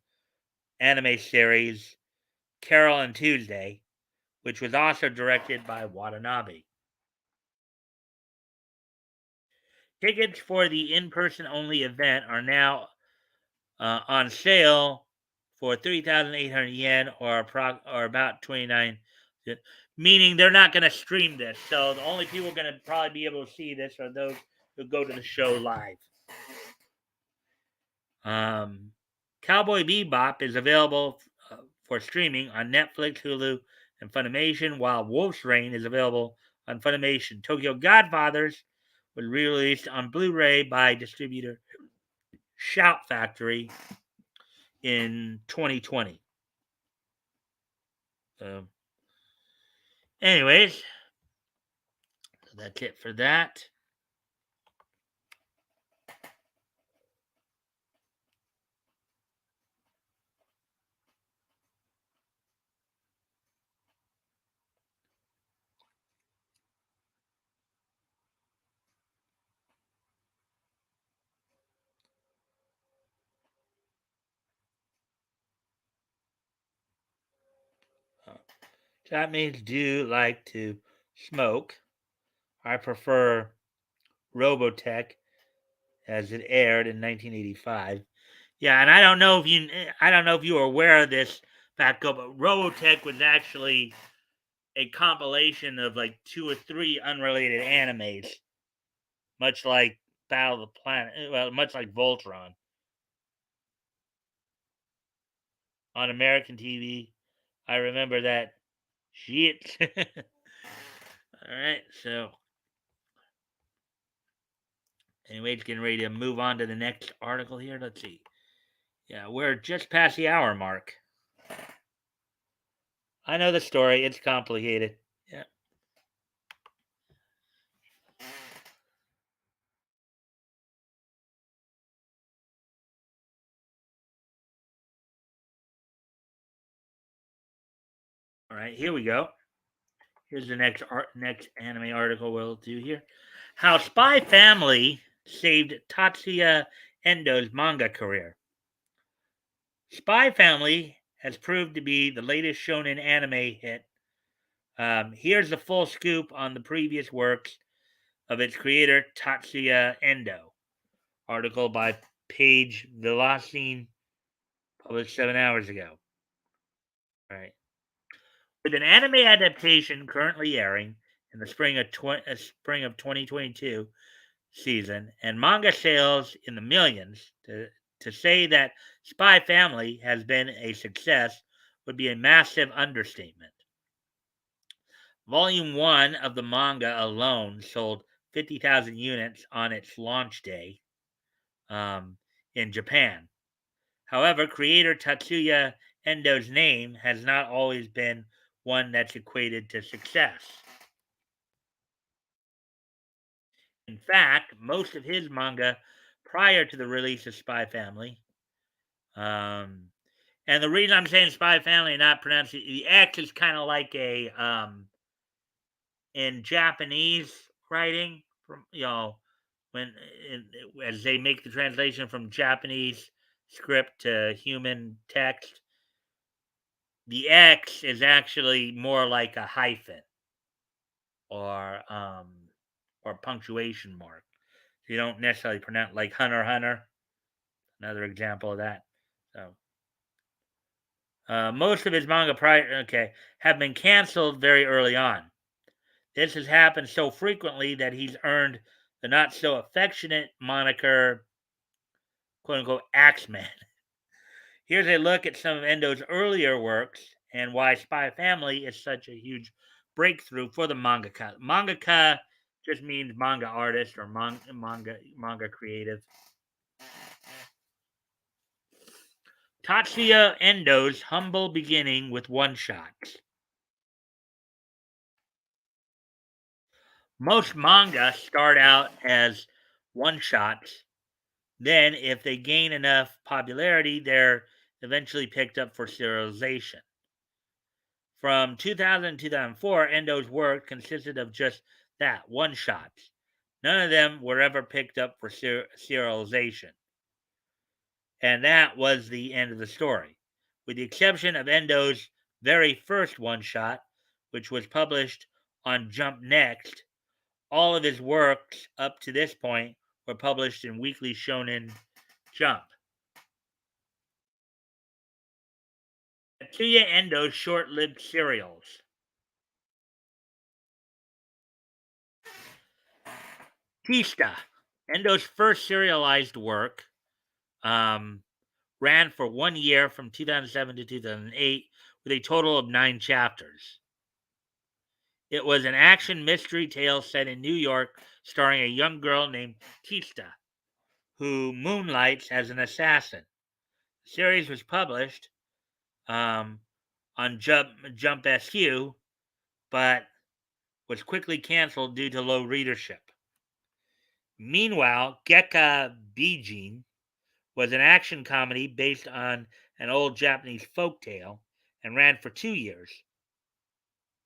anime series Carol and Tuesday, which was also directed by Watanabe. Tickets for the in person only event are now on sale for 3,800 yen or about 29, meaning they're not going to stream this. So the only people going to probably be able to see this are those who go to the show live. Um, Cowboy Bebop is available for streaming on Netflix, Hulu, and Funimation, while Wolf's Rain is available on Funimation. Tokyo Godfathers was released on Blu-ray by distributor Shout Factory in 2020. So, anyways, so that's it for that. Japanese do like to smoke. I prefer Robotech as it aired in 1985. Yeah, and I don't know if you were aware of this fact, but Robotech was actually a compilation of like two or three unrelated animes, much like Battle of the Planet, well, much like Voltron on American TV. I remember that shit. All right, so anyway, it's getting ready to move on to the next article here. Let's see. Yeah, we're just past the hour mark. I know the story. It's complicated. Yeah. All right, here we go. Here's the next anime article we'll do here. How Spy Family saved Tatsuya Endo's manga career. Spy Family has proved to be the latest shonen anime hit. Here's the full scoop on the previous works of its creator Tatsuya Endo. Article by Paige Velocine, published 7 hours ago. All right. With an anime adaptation currently airing in the spring of 2022 season and manga sales in the millions, to say that Spy Family has been a success would be a massive understatement. Volume 1 of the manga alone sold 50,000 units on its launch day in Japan. However, creator Tatsuya Endo's name has not always been one that's equated to success. In fact, most of his manga prior to the release of Spy Family, um, and the reason I'm saying Spy Family and not pronouncing the X is kind of like a in Japanese writing, from when in, as they make the translation from Japanese script to human text, the X is actually more like a hyphen or punctuation mark. You don't necessarily pronounce like Hunter x Hunter. Another example of that. So most of his manga have been canceled very early on. This has happened so frequently that he's earned the not so affectionate moniker, quote unquote, Axeman. Here's a look at some of Endo's earlier works and why Spy Family is such a huge breakthrough for the mangaka. Mangaka just means manga artist or manga creative. Tatsuya Endo's humble beginning with one-shots. Most manga start out as one-shots. Then, if they gain enough popularity, they're eventually picked up for serialization. From 2000 to 2004, Endo's work consisted of just that, one-shots. None of them were ever picked up for serialization. And that was the end of the story. With the exception of Endo's very first one-shot, which was published on Jump Next, all of his works up to this point were published in Weekly Shonen Jump. Tatsuya Endo's short-lived serials. Tista, Endo's first serialized work, ran for 1 year from 2007 to 2008 with a total of 9 chapters. It was an action mystery tale set in New York starring a young girl named Tista, who moonlights as an assassin. The series was published on Jump SQ, but was quickly canceled due to low readership. Meanwhile, Gekka Bijin was an action comedy based on an old Japanese folk tale and ran for 2 years,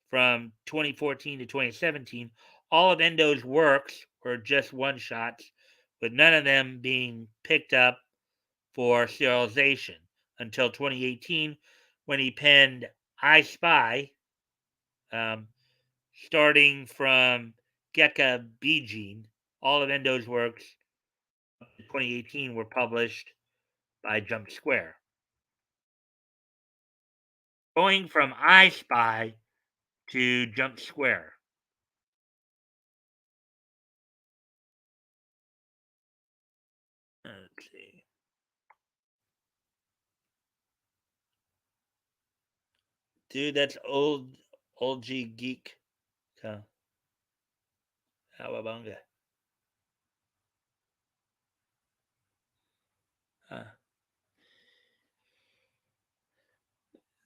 from 2014 to 2017. All of Endo's works were just one-shots, with none of them being picked up for serialization until 2018, when he penned I Spy, starting from Gekka Bijin, All of Endo's works in 2018 were published by Jump Square. Going from I Spy to Jump Square. Let's see. Dude, that's old G geek. Cowabunga. Uh,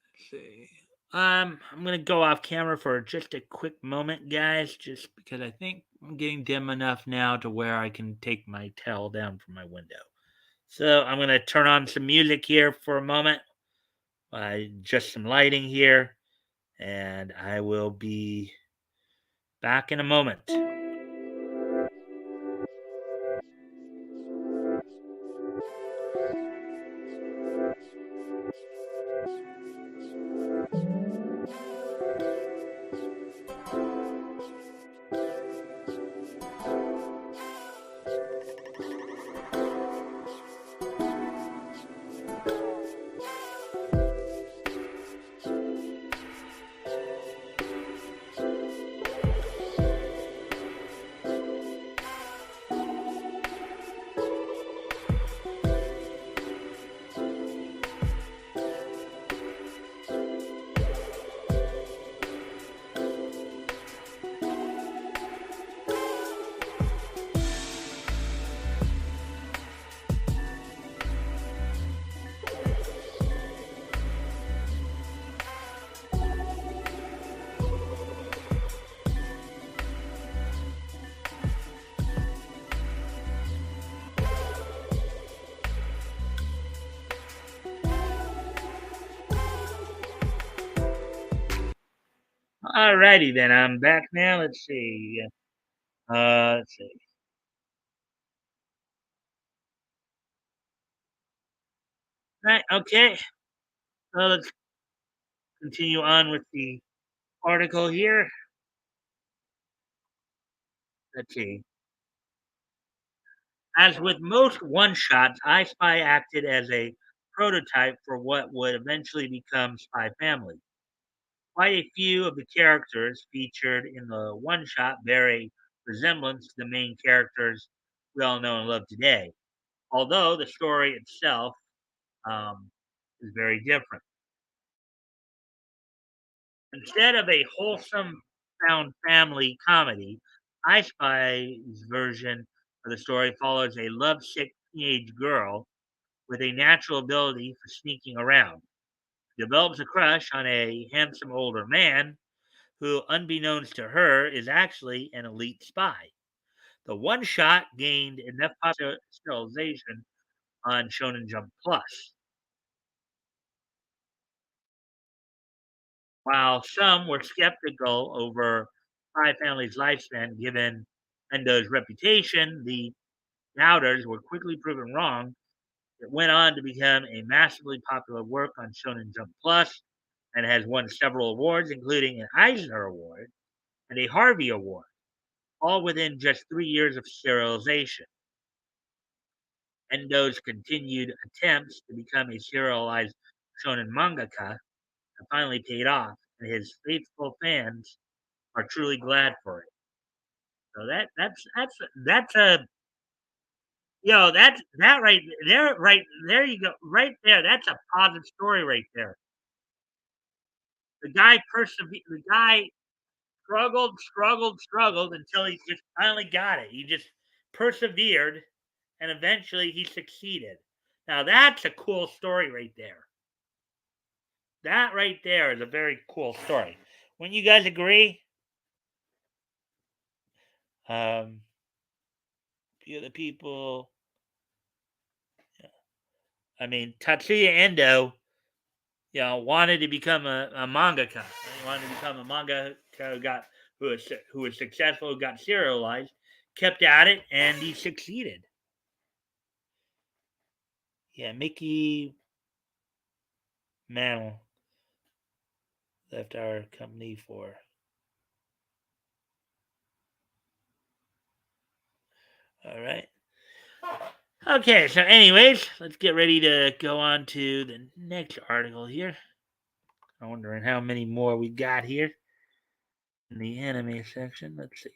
let's see. I'm gonna go off camera for just a quick moment, guys, just because I think I'm getting dim enough now to where I can take my towel down from my window. So I'm gonna turn on some music here for a moment. Just some lighting here, and I will be back in a moment. Alrighty then, I'm back now. Let's see. Let's see. Right, okay. So let's continue on with the article here. Let's see. As with most one shots, I Spy acted as a prototype for what would eventually become Spy Family. Quite a few of the characters featured in the one shot bear a resemblance to the main characters we all know and love today, although the story itself um, is very different. Instead of a wholesome found family comedy, I Spy's version of the story follows a lovesick teenage girl with a natural ability for sneaking around. Develops a crush on a handsome older man who, unbeknownst to her, is actually an elite spy. The one shot gained enough popularization on Shonen Jump Plus. While some were skeptical over Spy Family's lifespan given Endo's reputation, the doubters were quickly proven wrong. It went on to become a massively popular work on Shonen Jump Plus and has won several awards, including an Eisner Award and a Harvey Award, all within just 3 years of serialization. Endo's continued attempts to become a serialized shonen mangaka have finally paid off, and his faithful fans are truly glad for it. So that's a that right there you go right there. That's a positive story right there. The guy struggled until he just finally got it. He just persevered and eventually he succeeded. Now that's a cool story right there. That right there is a very cool story. When you guys agree, few of the people, I mean, Tatsuya Endo, wanted to become a mangaka. He wanted to become a mangaka who was successful, who got serialized, kept at it, and he succeeded. Yeah, Mickey Mantle left our company for All right. Okay, so anyways, let's get ready to go on to the next article here. I'm wondering how many more we got here in the anime section. Let's see.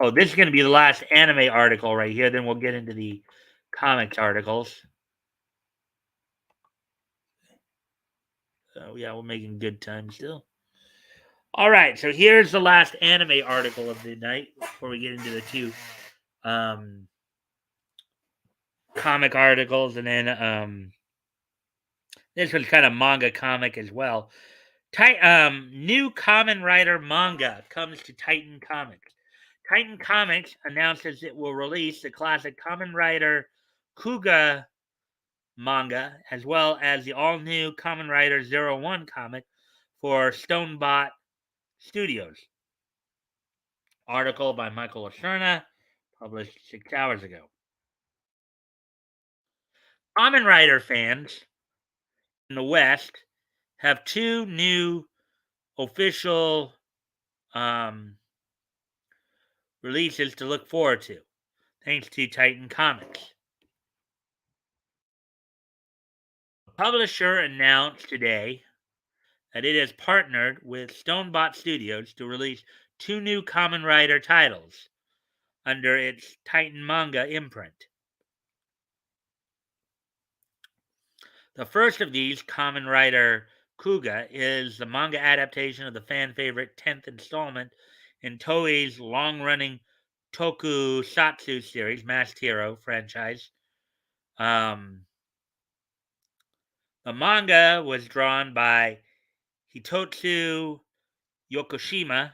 Oh, this is going to be the last anime article right here. Then we'll get into the comics articles. So, yeah, we're making good time still. All right, so here's the last anime article of the night before we get into the two comic articles, and then this was kind of manga comic as well. New Kamen Rider manga comes to Titan Comics. Titan Comics announces it will release the classic Kamen Rider Kuga manga, as well as the all-new Kamen Rider Zero One comic for Stonebot Studios. Article by Michael Lacerna, published 6 hours ago. Kamen Rider fans in the West have two new official releases to look forward to, thanks to Titan Comics. The publisher announced today that it has partnered with Stonebot Studios to release two new Kamen Rider titles under its Titan manga imprint. The first of these, Kamen Rider Kuga, is the manga adaptation of the fan favorite 10th installment in Toei's long-running tokusatsu series, Masked Hero franchise. The manga was drawn by Hitotsu Yokoshima.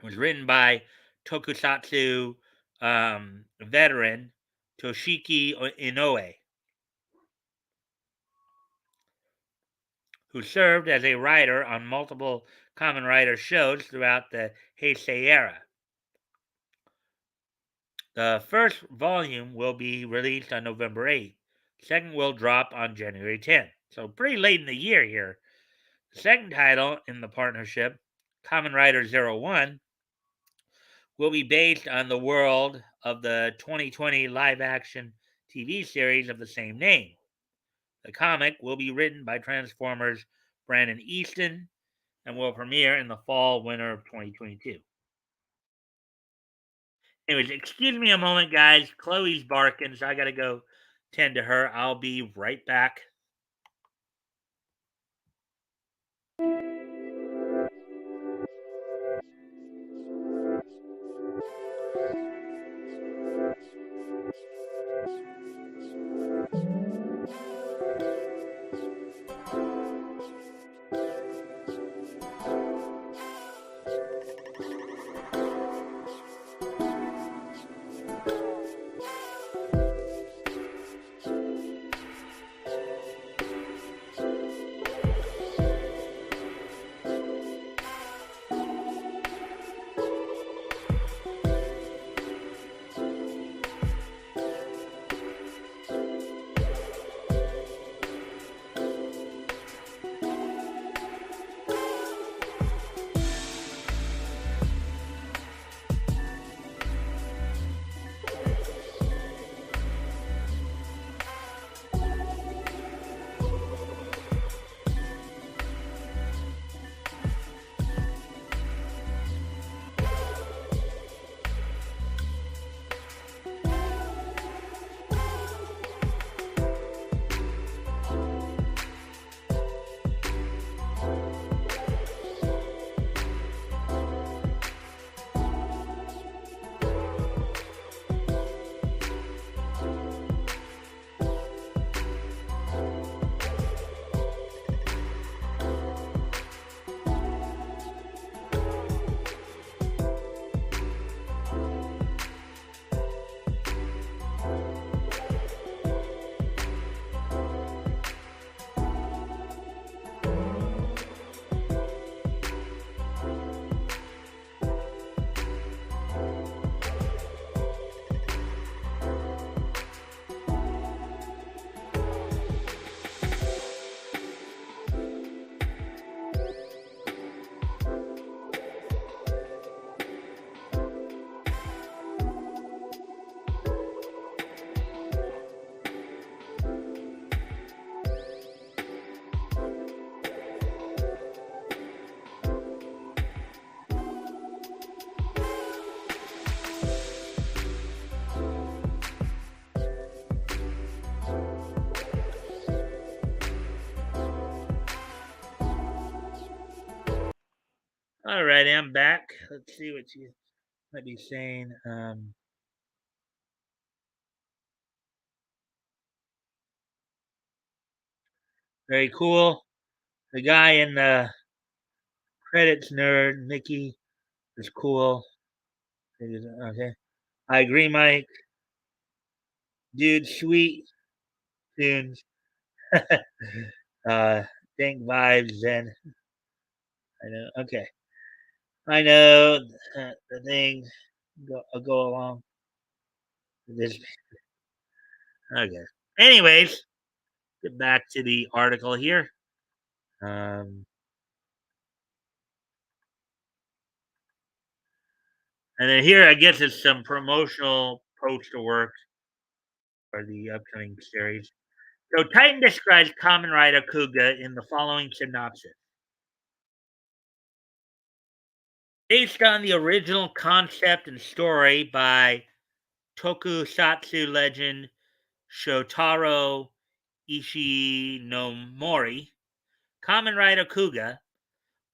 It was written by tokusatsu veteran Toshiki Inoue, who served as a writer on multiple Kamen Rider shows throughout the Heisei era. The first volume will be released on November 8th. The second will drop on January 10th. So pretty late in the year here. The second title in the partnership, Kamen Rider Zero One, will be based on the world of the 2020 live-action TV series of the same name. The comic will be written by Transformers' Brandon Easton and will premiere in the fall-winter of 2022. Anyways, excuse me a moment, guys. Chloe's barking, so I gotta go tend to her. I'll be right back. All right, I'm back. Let's see what you might be saying. Very cool. The guy in the credits nerd, Mickey, is cool. Okay. I agree, Mike. Dude, sweet tunes. uh, Think vibes, then. I know. Okay. I know the thing. I'll go along with this. Okay. Anyways, get back to the article here. Um, and then here, I guess it's some promotional poster work for the upcoming series. So Titan describes Kamen Rider Kuga in the following synopsis. Based on the original concept and story by tokusatsu legend Shotaro Ishinomori, Kamen Rider Kuga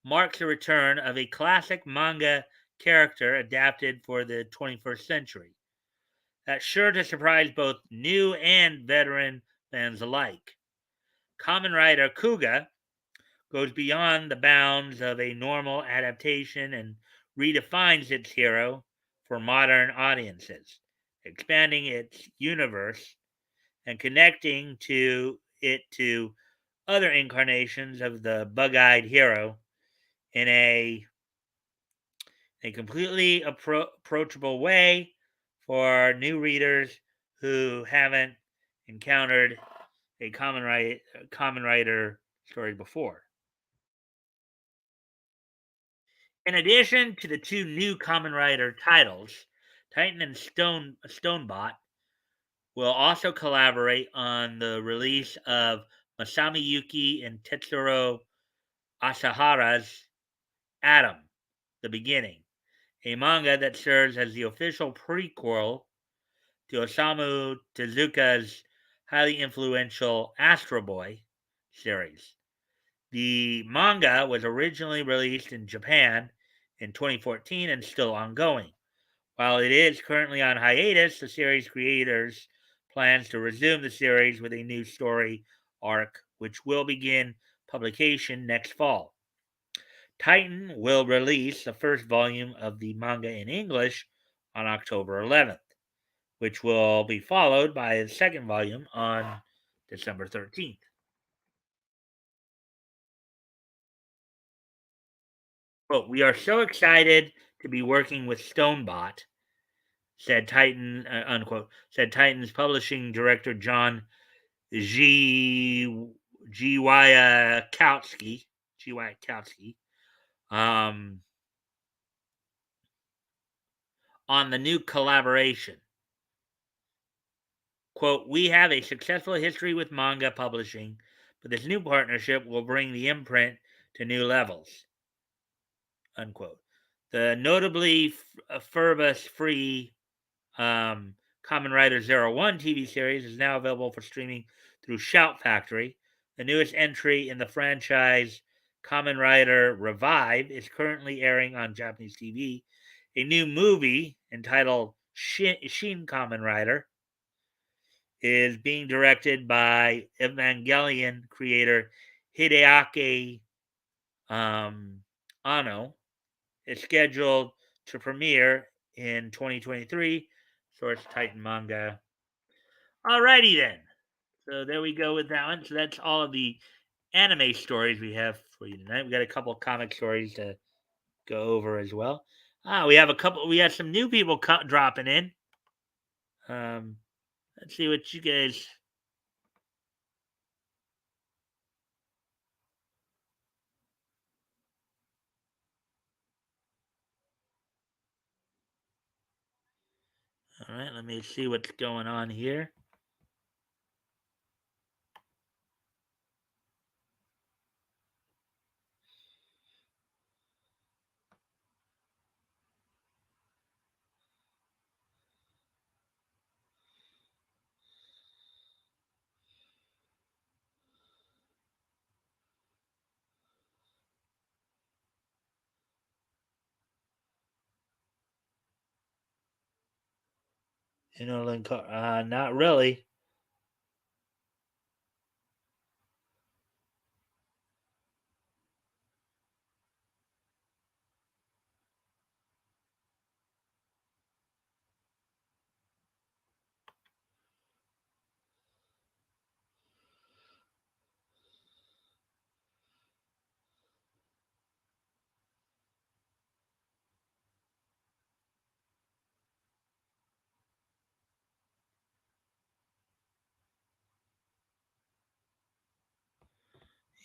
marks the return of a classic manga character adapted for the 21st century. That's sure to surprise both new and veteran fans alike. Kamen Rider Kuga goes beyond the bounds of a normal adaptation and redefines its hero for modern audiences, expanding its universe and connecting to other incarnations of the bug-eyed hero in a completely approachable way for new readers who haven't encountered a common writer story before. In addition to the two new Common Rider titles, Titan and Stonebot will also collaborate on the release of Masami Yuki and Tetsuro Asahara's Atom, The Beginning, a manga that serves as the official prequel to Osamu Tezuka's highly influential Astro Boy series. The manga was originally released in Japan in 2014 and still ongoing. While it is currently on hiatus, the series creators plans to resume the series with a new story arc, which will begin publication next fall. Titan will release the first volume of the manga in English on October 11th, which will be followed by a second volume on December 13th. But we are so excited to be working with Stonebot, said Titan, said Titan's publishing director John G. G. Wayakowski, um, on the new collaboration. Quote, we have a successful history with manga publishing, but this new partnership will bring the imprint to new levels. Unquote. The notably Furbus free Kamen Rider Zero One TV series is now available for streaming through Shout Factory. The newest entry in the franchise, Kamen Rider Revive, is currently airing on Japanese TV. A new movie entitled Shin Kamen Rider is being directed by Evangelion creator Hideaki Anno. It's scheduled to premiere in 2023. Source Titan Manga. Alrighty then. So there we go with that one. So that's all of the anime stories we have for you tonight. We got a couple of comic stories to go over as well. We have a couple. We have some new people dropping in. Um, let's see what you guys. All right, let me see what's going on here. Not really.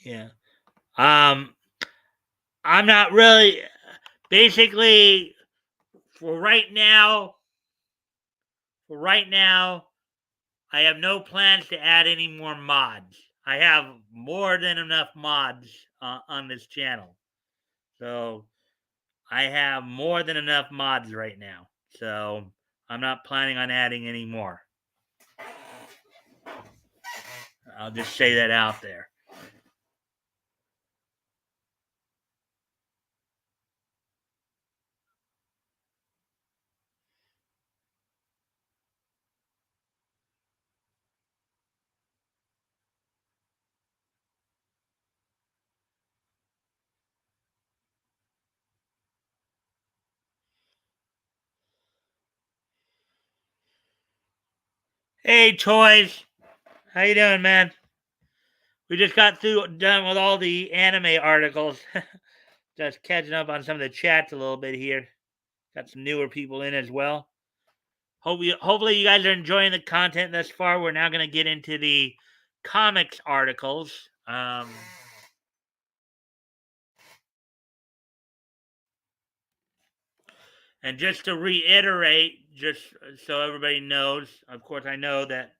Yeah. Um, I'm not really. Basically, for right now, for right now, I have no plans to add any more mods. I have more than enough mods on this channel. So I have more than enough mods right now. So I'm not planning on adding any more. I'll just say that out there. Hey, Toys. How you doing, man? We just got done with all the anime articles. Just catching up on some of the chats a little bit here. Got some newer people in as well. Hopefully, you guys are enjoying the content thus far. We're now going to get into the comics articles. And just to reiterate, just so everybody knows, of course, I know that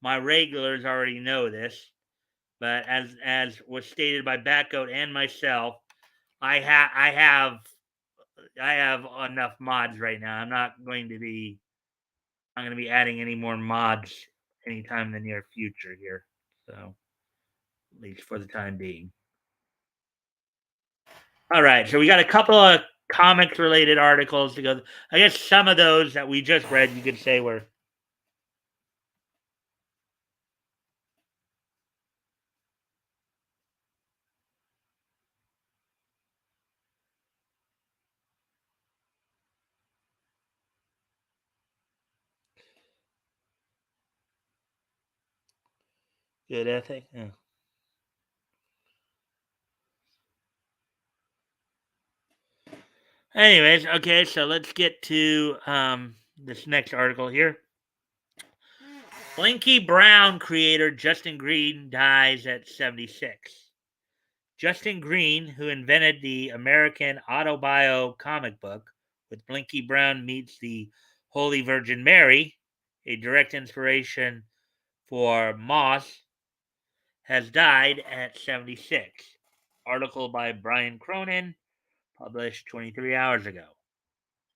my regulars already know this, but as was stated by Batgoat and myself, I have enough mods right now. I'm going to be adding any more mods anytime in the near future here. So, at least for the time being. All right, so we got a couple of comics related articles to go. I guess some of those that we just read, you could say were good ethic. Yeah. Anyways, okay, so let's get to this next article here. Blinky Brown creator Justin Green dies at 76. Justin Green, who invented the American Autobio comic book with Blinky Brown meets the Holy Virgin Mary, a direct inspiration for Moss, has died at 76. Article by Brian Cronin, published 23 hours ago.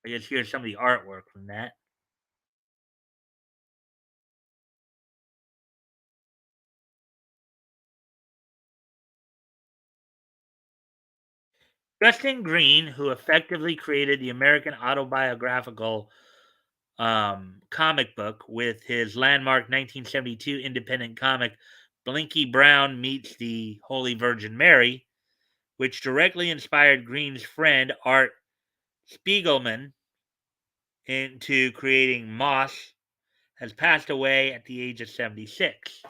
I guess here's some of the artwork from that. Justin Green, who effectively created the American autobiographical comic book with his landmark 1972 independent comic Blinky Brown Meets the Holy Virgin Mary, which directly inspired Green's friend Art Spiegelman into creating Moss, has passed away at the age of 76.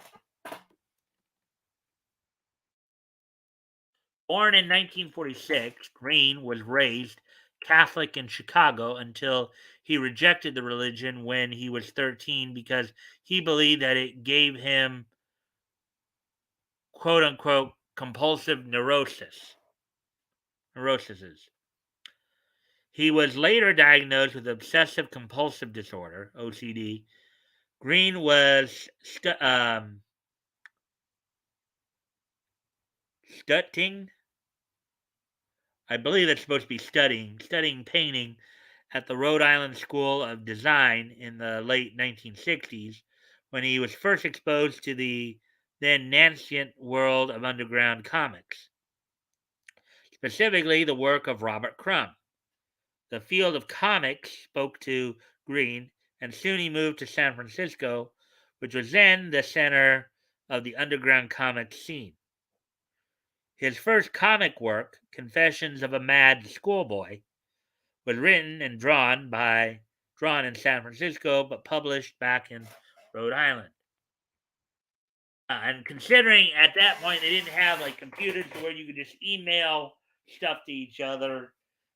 Born in 1946, Green was raised Catholic in Chicago until he rejected the religion when he was 13 because he believed that it gave him quote unquote compulsive neuroses. He was later diagnosed with obsessive compulsive disorder, OCD. Green was studying, I believe that's supposed to be studying painting at the Rhode Island School of Design in the late 1960s when he was first exposed to the then nascent world of underground comics, specifically the work of Robert Crum. The field of comics spoke to Green and soon he moved to San Francisco, which was then the center of the underground comic scene. His first comic work, Confessions of a Mad Schoolboy, was written and drawn in San Francisco, but published back in Rhode Island. And considering at that point they didn't have like computers where you could just email stuff to each other,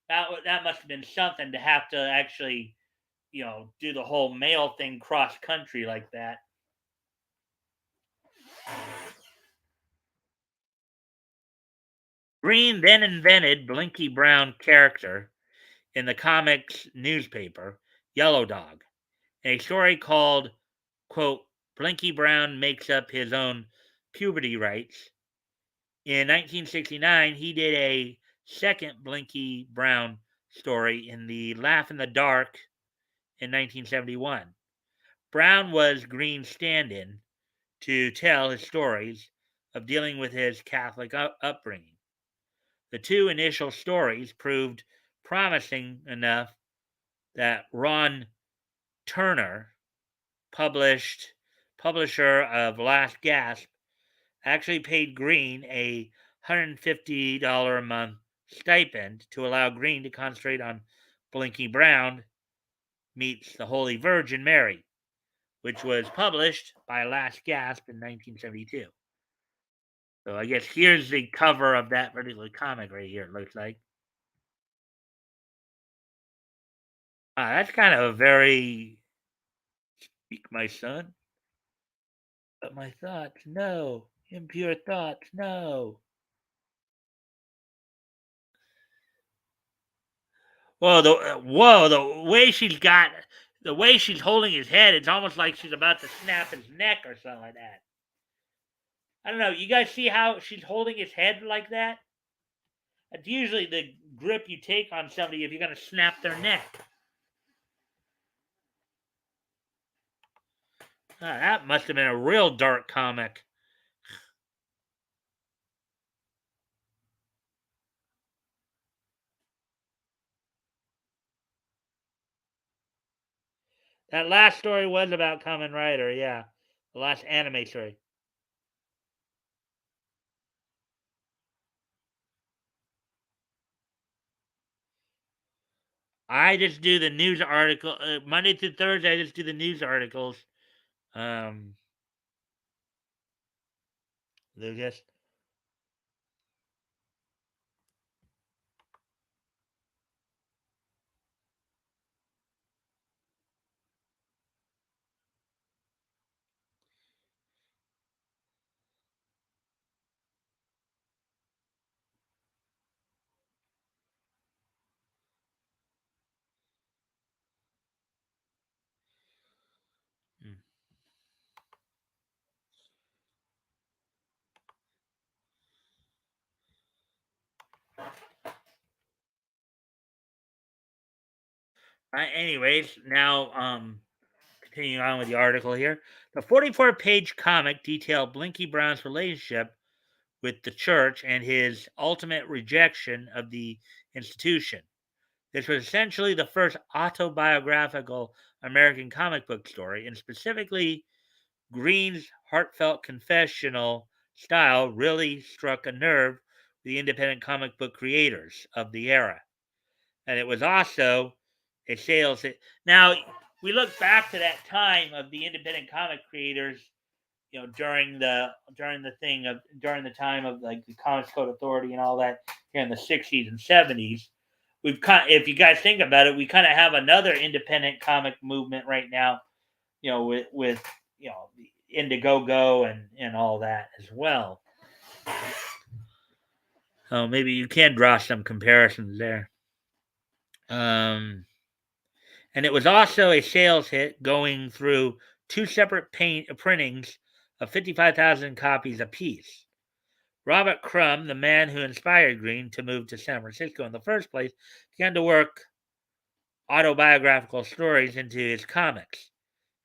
that must have been something to have to actually, do the whole mail thing cross country like that. Green then invented Blinky Brown character in the comics newspaper Yellow Dog, a story called, quote, Blinky Brown makes up his own puberty rights. In 1969, he did a second Blinky Brown story in the Laugh in the Dark in 1971. Brown was Green's stand in to tell his stories of dealing with his Catholic upbringing. The two initial stories proved promising enough that Ron Turner, publisher of Last Gasp, actually paid Green a $150 a month stipend to allow Green to concentrate on Blinky Brown Meets the Holy Virgin Mary, which was published by Last Gasp in 1972. So I guess here's the cover of that particular comic right here, it looks like. That's kind of a very, speak my son, but my thoughts, no. Impure thoughts, no. The way the way she's holding his head, it's almost like she's about to snap his neck or something like that. I don't know. You guys see how she's holding his head like that? That's usually the grip you take on somebody if you're going to snap their neck. That must have been a real dark comic. That last story was about Kamen Rider, yeah. The last anime story. I just do the news article Monday through Thursday. I just do the news articles. Um, they're just mm. Anyways, now continuing on with the article here, the 44-page comic detailed Blinky Brown's relationship with the church and his ultimate rejection of the institution. This was essentially the first autobiographical American comic book story, and specifically Green's heartfelt confessional style really struck a nerve with the independent comic book creators of the era. And it was also a sales hit. Now, we look back to that time of the independent comic creators, during the time of like the Comics Code Authority and all that here in the 60s and 70s. If you guys think about it, we kind of have another independent comic movement right now, with the Indiegogo and all that as well. So maybe you can draw some comparisons there. And it was also a sales hit, going through two separate printings of 55,000 copies apiece. Robert Crum, the man who inspired Green to move to San Francisco in the first place, began to work autobiographical stories into his comics,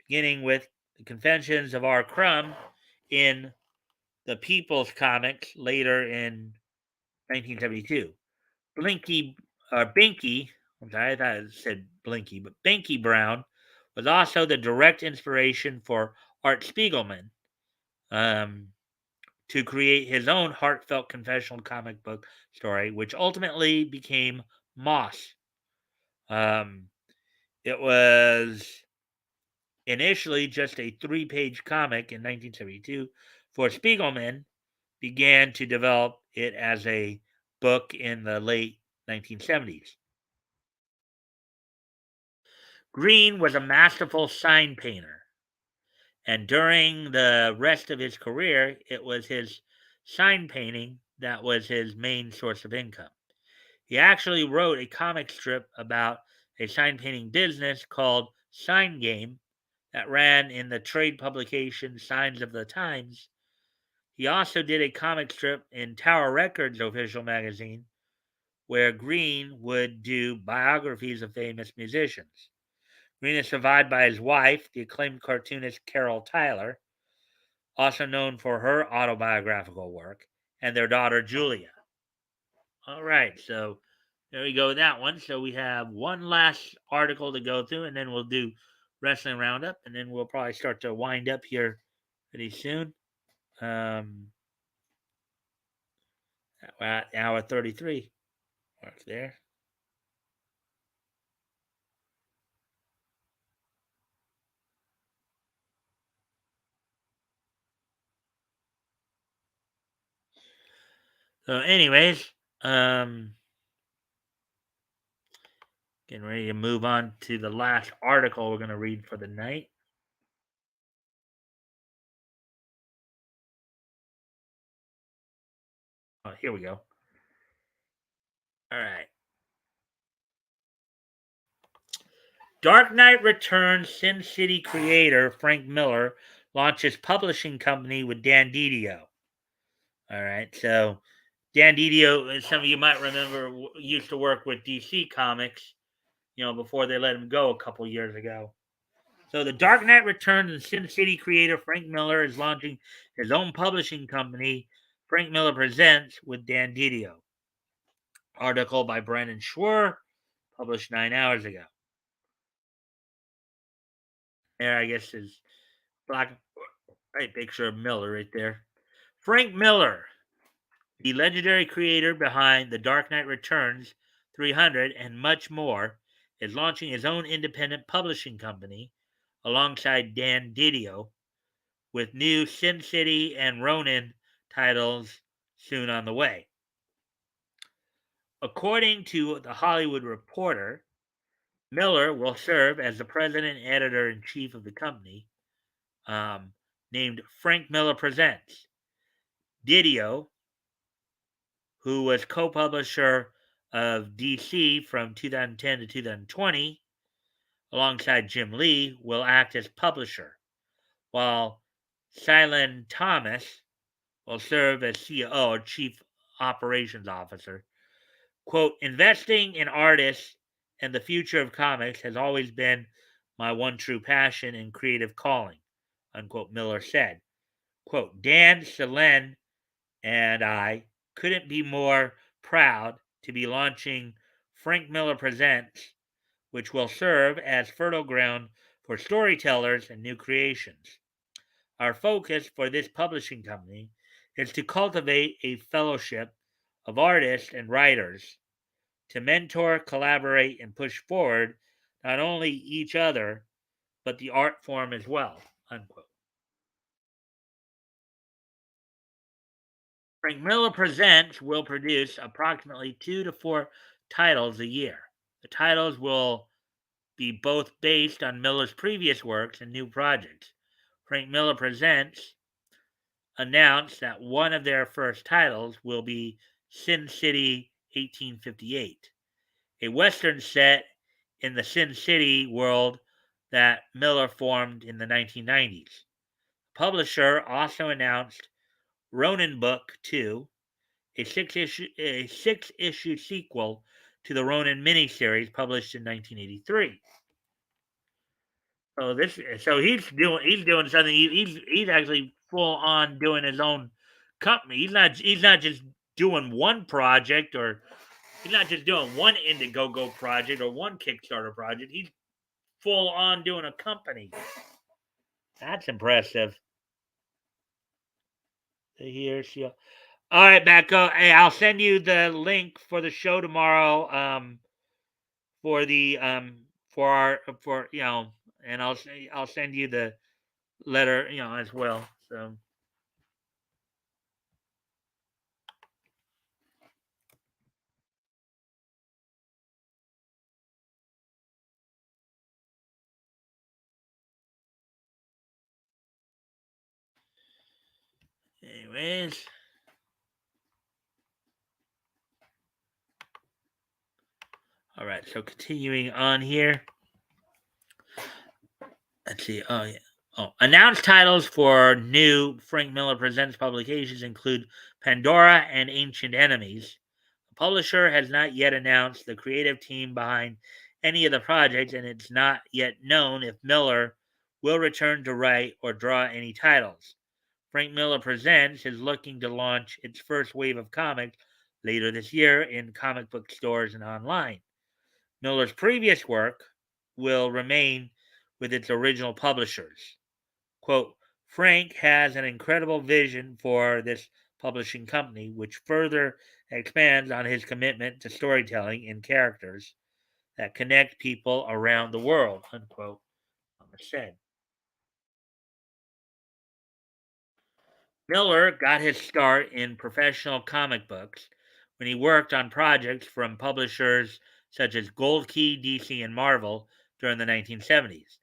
beginning with the Confessions of R. Crum in the People's Comics later in 1972. Binky, I'm sorry, I thought it said Blinky, but Binky Brown was also the direct inspiration for Art Spiegelman um, to create his own heartfelt confessional comic book story, which ultimately became Moss. Um, it was initially just a 3-page comic in 1972, for Spiegelman began to develop it as a book in the late 1970s. Green was a masterful sign painter, and during the rest of his career, it was his sign painting that was his main source of income. He actually wrote a comic strip about a sign painting business called Sign Game that ran in the trade publication Signs of the Times. He also did a comic strip in Tower Records' official magazine, where Green would do biographies of famous musicians. Green is survived by his wife, the acclaimed cartoonist Carol Tyler, also known for her autobiographical work, and their daughter Julia. All right, so there we go with that one. So we have one last article to go through, and then we'll do wrestling roundup, and then we'll probably start to wind up here pretty soon. We're at hour 33. Mark there. So, anyways, getting ready to move on to the last article we're going to read for the night. Oh, here we go. All right. Dark Knight Returns Sin City creator Frank Miller launches publishing company with Dan Didio. All right. So, Dan Didio, as some of you might remember, used to work with DC Comics, before they let him go a couple years ago. So the Dark Knight Returns and Sin City creator Frank Miller is launching his own publishing company, Frank Miller Presents, with Dan Didio. Article by Brandon Schwer, published 9 hours ago. There, I guess, is black, right picture of Miller right there. Frank Miller, the legendary creator behind The Dark Knight Returns, 300, and much more, is launching his own independent publishing company alongside Dan Didio, with new Sin City and Ronin titles soon on the way. According to The Hollywood Reporter, Miller will serve as the president and editor in chief of the company, named Frank Miller Presents. Didio, who was co publisher of DC from 2010 to 2020, alongside Jim Lee, will act as publisher, while Silen Thomas will serve as CEO, or Chief Operations Officer. Quote, investing in artists and the future of comics has always been my one true passion and creative calling, unquote, Miller said. Quote, Dan, Silen, and I couldn't be more proud to be launching Frank Miller Presents, which will serve as fertile ground for storytellers and new creations. Our focus for this publishing company is to cultivate a fellowship of artists and writers to mentor, collaborate, and push forward not only each other, but the art form as well, unquote. Frank Miller Presents will produce approximately 2 to 4 titles a year. The titles will be both based on Miller's previous works and new projects. Frank Miller Presents announced that one of their first titles will be Sin City 1858, a Western set in the Sin City world that Miller formed in the 1990s. The publisher also announced Ronin Book 2, a six-issue sequel to the Ronin miniseries published in 1983. So he's doing something. He's actually full on doing his own company. He's not just doing one project, or he's not just doing one Indiegogo project or one Kickstarter project. He's full on doing a company. That's impressive. Here she. All right, Becca. Hey, I'll send you the link for the show tomorrow. For the for our for and I'll send you the letter as well. So. Anyways. All right, so continuing on here. Let's see. Oh, yeah. Oh, announced titles for new Frank Miller Presents publications include Pandora and Ancient Enemies. The publisher has not yet announced the creative team behind any of the projects, and it's not yet known if Miller will return to write or draw any titles. Frank Miller Presents is looking to launch its first wave of comics later this year in comic book stores and online. Miller's previous work will remain with its original publishers. Quote, Frank has an incredible vision for this publishing company, which further expands on his commitment to storytelling and characters that connect people around the world, unquote, said. Miller got his start in professional comic books when he worked on projects from publishers such as Gold Key, DC, and Marvel during the 1970s.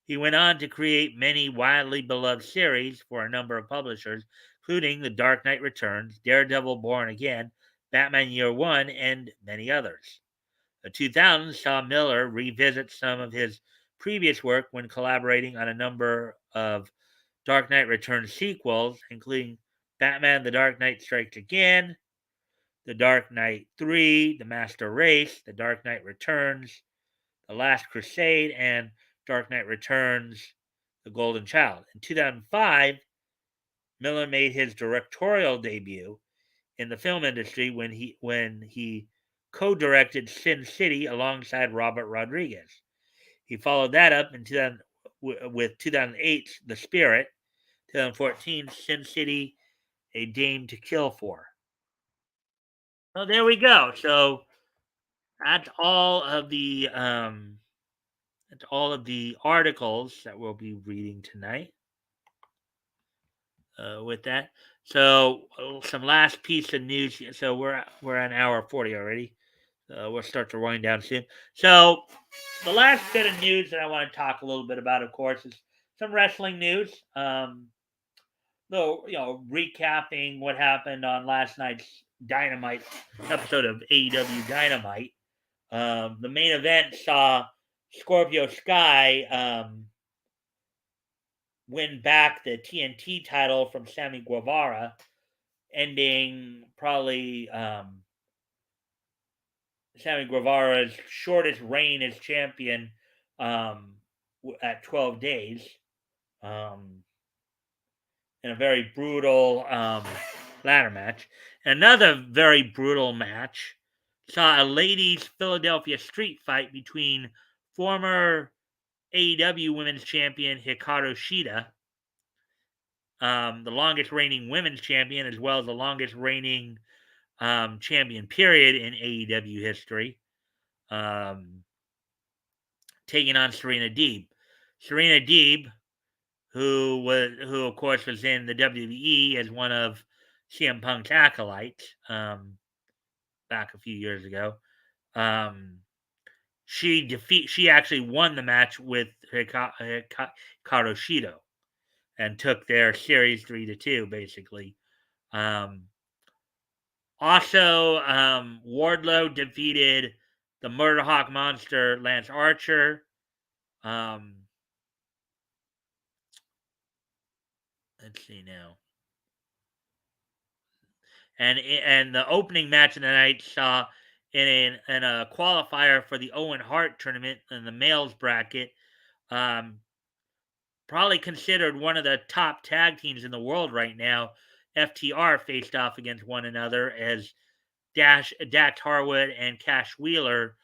He went on to create many widely beloved series for a number of publishers, including The Dark Knight Returns, Daredevil Born Again, Batman Year One, and many others. The 2000s saw Miller revisit some of his previous work when collaborating on a number of Dark Knight Returns sequels, including Batman The Dark Knight Strikes Again, The Dark Knight 3, The Master Race, The Dark Knight Returns, The Last Crusade, and Dark Knight Returns, The Golden Child. In 2005, Miller made his directorial debut in the film industry when he co-directed Sin City alongside Robert Rodriguez. He followed that up in 2000, with 2008's The Spirit, 2014 Sin City, A Dame to Kill For. So there we go. So that's all of the articles that we'll be reading tonight. With that, so some last piece of news. So we're an hour 40 already. We'll start to wind down soon. So the last bit of news that I want to talk a little bit about, of course, is some wrestling news. Though recapping what happened on last night's Dynamite episode of AEW Dynamite. The main event saw Scorpio Sky win back the TNT title from Sammy Guevara, ending probably Sammy Guevara's shortest reign as champion at 12 days. In a very brutal ladder match. Another very brutal match saw a ladies' Philadelphia street fight between former AEW Women's Champion Hikaru Shida, the longest reigning women's champion, as well as the longest reigning champion period in AEW history, taking on Serena Deeb. Serena Deeb, who of course was in the WWE as one of CM Punk's acolytes back a few years ago. She actually won the match with Hikaru Shida and took their series 3-2 basically. Also, Wardlow defeated the Murder Hawk Monster Lance Archer. Let's see now. And the opening match of the night saw in a qualifier for the Owen Hart tournament in the males bracket, probably considered one of the top tag teams in the world right now. FTR faced off against one another as Dax Harwood and Cash Wheeler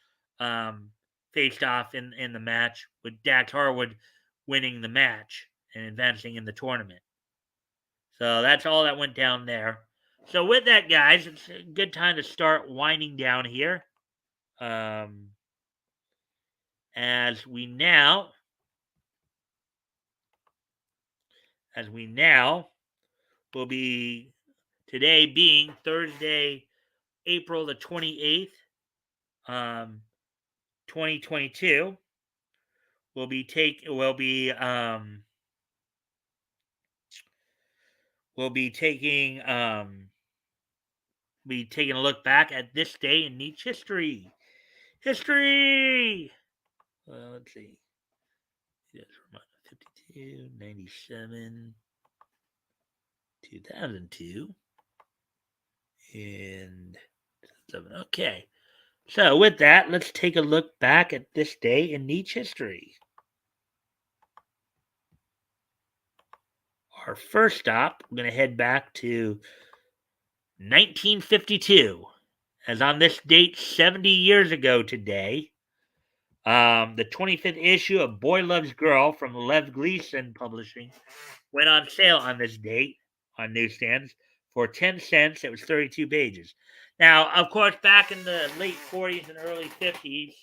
faced off in the match, with Dax Harwood winning the match and advancing in the tournament. So that's all that went down there. So with that, guys, it's a good time to start winding down here. Um, as we now will be today being Thursday, April the 28th, 2022. We'll be taking a look back at this day in Nietzsche history. Let's see. Yes, 52, 97, 2002, and 7. Okay. So with that, let's take a look back at this day in Nietzsche history. Our first stop, we're going to head back to 1952. As on this date, 70 years ago today, the 25th issue of Boy Loves Girl from Lev Gleason Publishing went on sale on this date on newsstands for 10 cents. It was 32 pages. Now, of course, back in the late 40s and early 50s,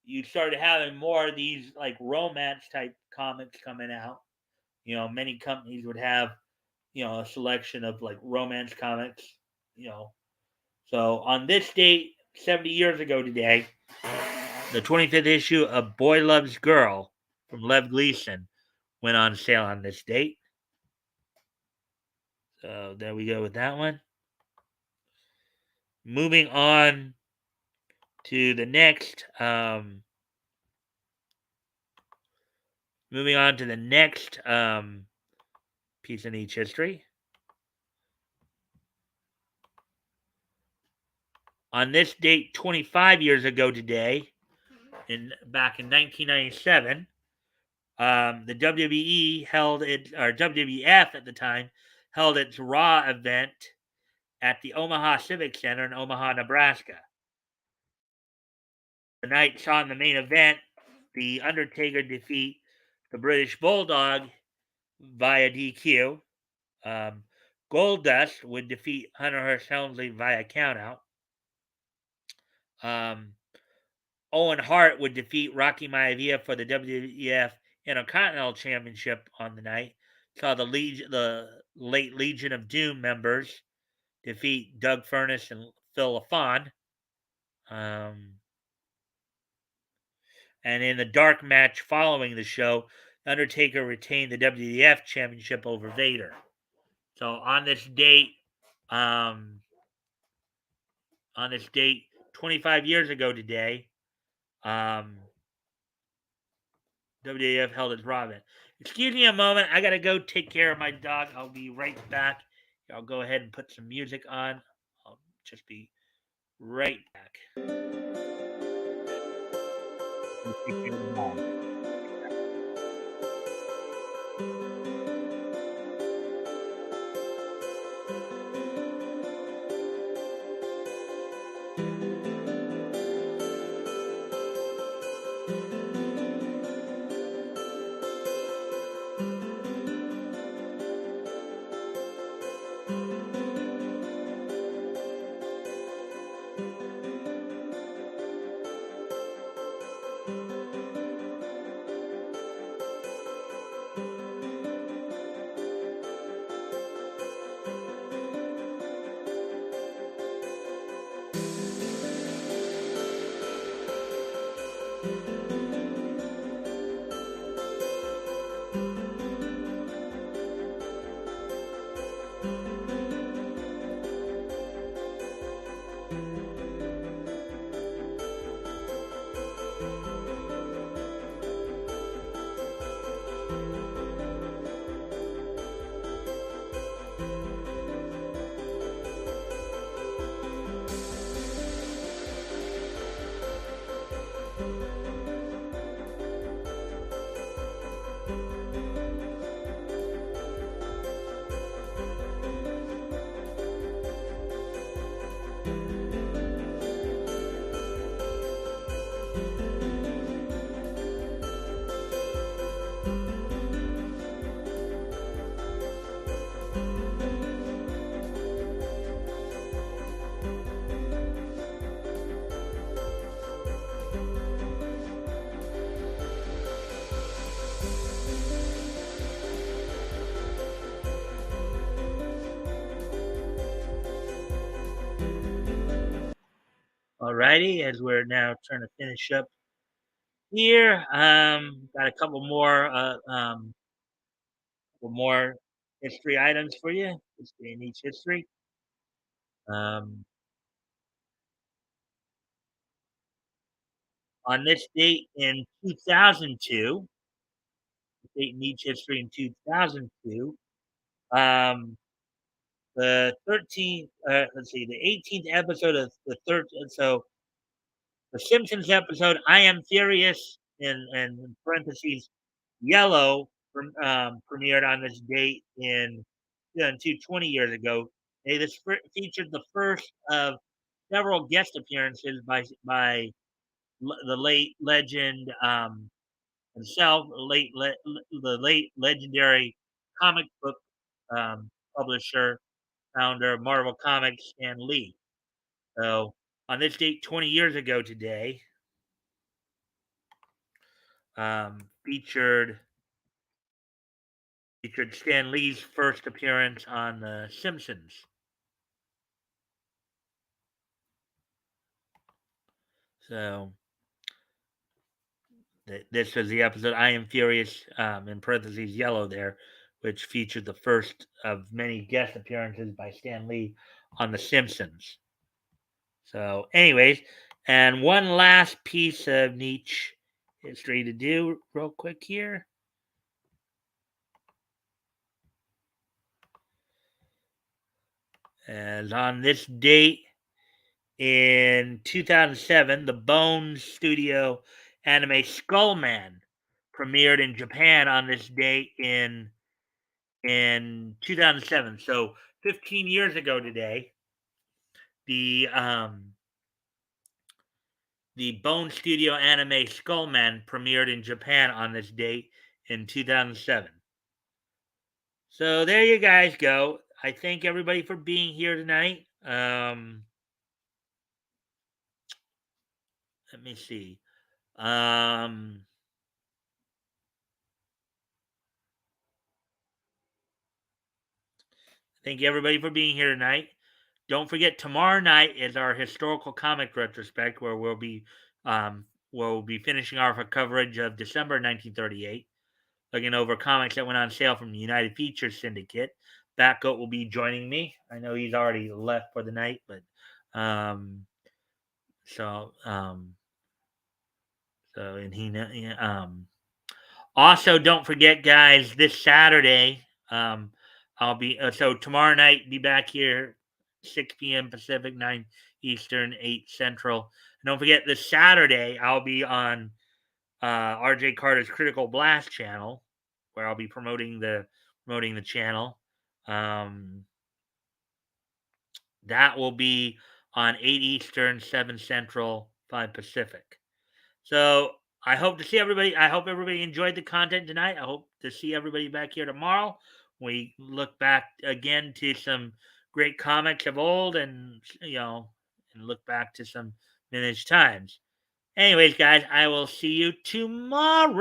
you started having more of these like romance type comics coming out. Many companies would have, a selection of like romance comics, So on this date, 70 years ago today, the 25th issue of Boy Loves Girl from Lev Gleason went on sale on this date. So there we go with that one. Moving on to the next piece in each history. On this date, 25 years ago today, back in 1997, the WWE held it, or WWF at the time, held its Raw event at the Omaha Civic Center in Omaha, Nebraska. The night saw in the main event The Undertaker defeat the British Bulldog via DQ. Goldust would defeat Hunter Hearst Helmsley via countout. Owen Hart would defeat Rocky Maivia for the WWF Intercontinental Championship on the night. Saw the late Legion of Doom members defeat Doug Furnace and Phil LaFon. And in the dark match following the show, Undertaker retained the WWF Championship over Vader. So on this date, 25 years ago today, WWF held its Raw event. Excuse me a moment. I got to go take care of my dog. I'll be right back. I'll go ahead and put some music on. I'll just be right back. Alrighty, as we're now trying to finish up here, got a couple more history items for you. History in each history. Um, on this date in 2002, date in each history in 2002. Um, the 13th, let's see, the 18th episode of the third. So the Simpsons episode, "I Am Furious," in parentheses, Yellow, premiered on this date in 20 years ago. Featured the first of several guest appearances by the late legend himself, the late legendary comic book publisher, founder of Marvel Comics, Stan Lee. So on this date, 20 years ago today, featured Stan Lee's first appearance on The Simpsons. So this was the episode "I Am Furious," in parentheses yellow there, which featured the first of many guest appearances by Stan Lee on The Simpsons. So, anyways, and one last piece of niche history to do real quick here. As on this date in 2007, the Bones Studio anime Skullman premiered in Japan on this date in 2007. So 15 years ago today, the um, the Bone Studio anime Skullman premiered in Japan on this date in 2007. So there you guys go. I thank everybody for being here tonight. Let me see. Um, Thank you everybody for being here tonight. Don't forget, tomorrow night is our historical comic retrospect, where we'll be finishing off our coverage of December 1938, looking over comics that went on sale from the United Features Syndicate. Batgoat will be joining me. I know he's already left for the night, but um, so so and he also, don't forget, guys, this Saturday, I'll be so tomorrow night. Be back here, 6 p.m. Pacific, 9 Eastern, 8 Central. And don't forget, this Saturday I'll be on RJ Carter's Critical Blast channel, where I'll be promoting the channel. That will be on 8 Eastern, 7 Central, 5 Pacific. So I hope to see everybody. I hope everybody enjoyed the content tonight. I hope to see everybody back here tomorrow. We look back again to some great comics of old, and and look back to some vintage times. Anyways, guys, I will see you tomorrow.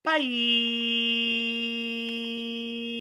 Bye.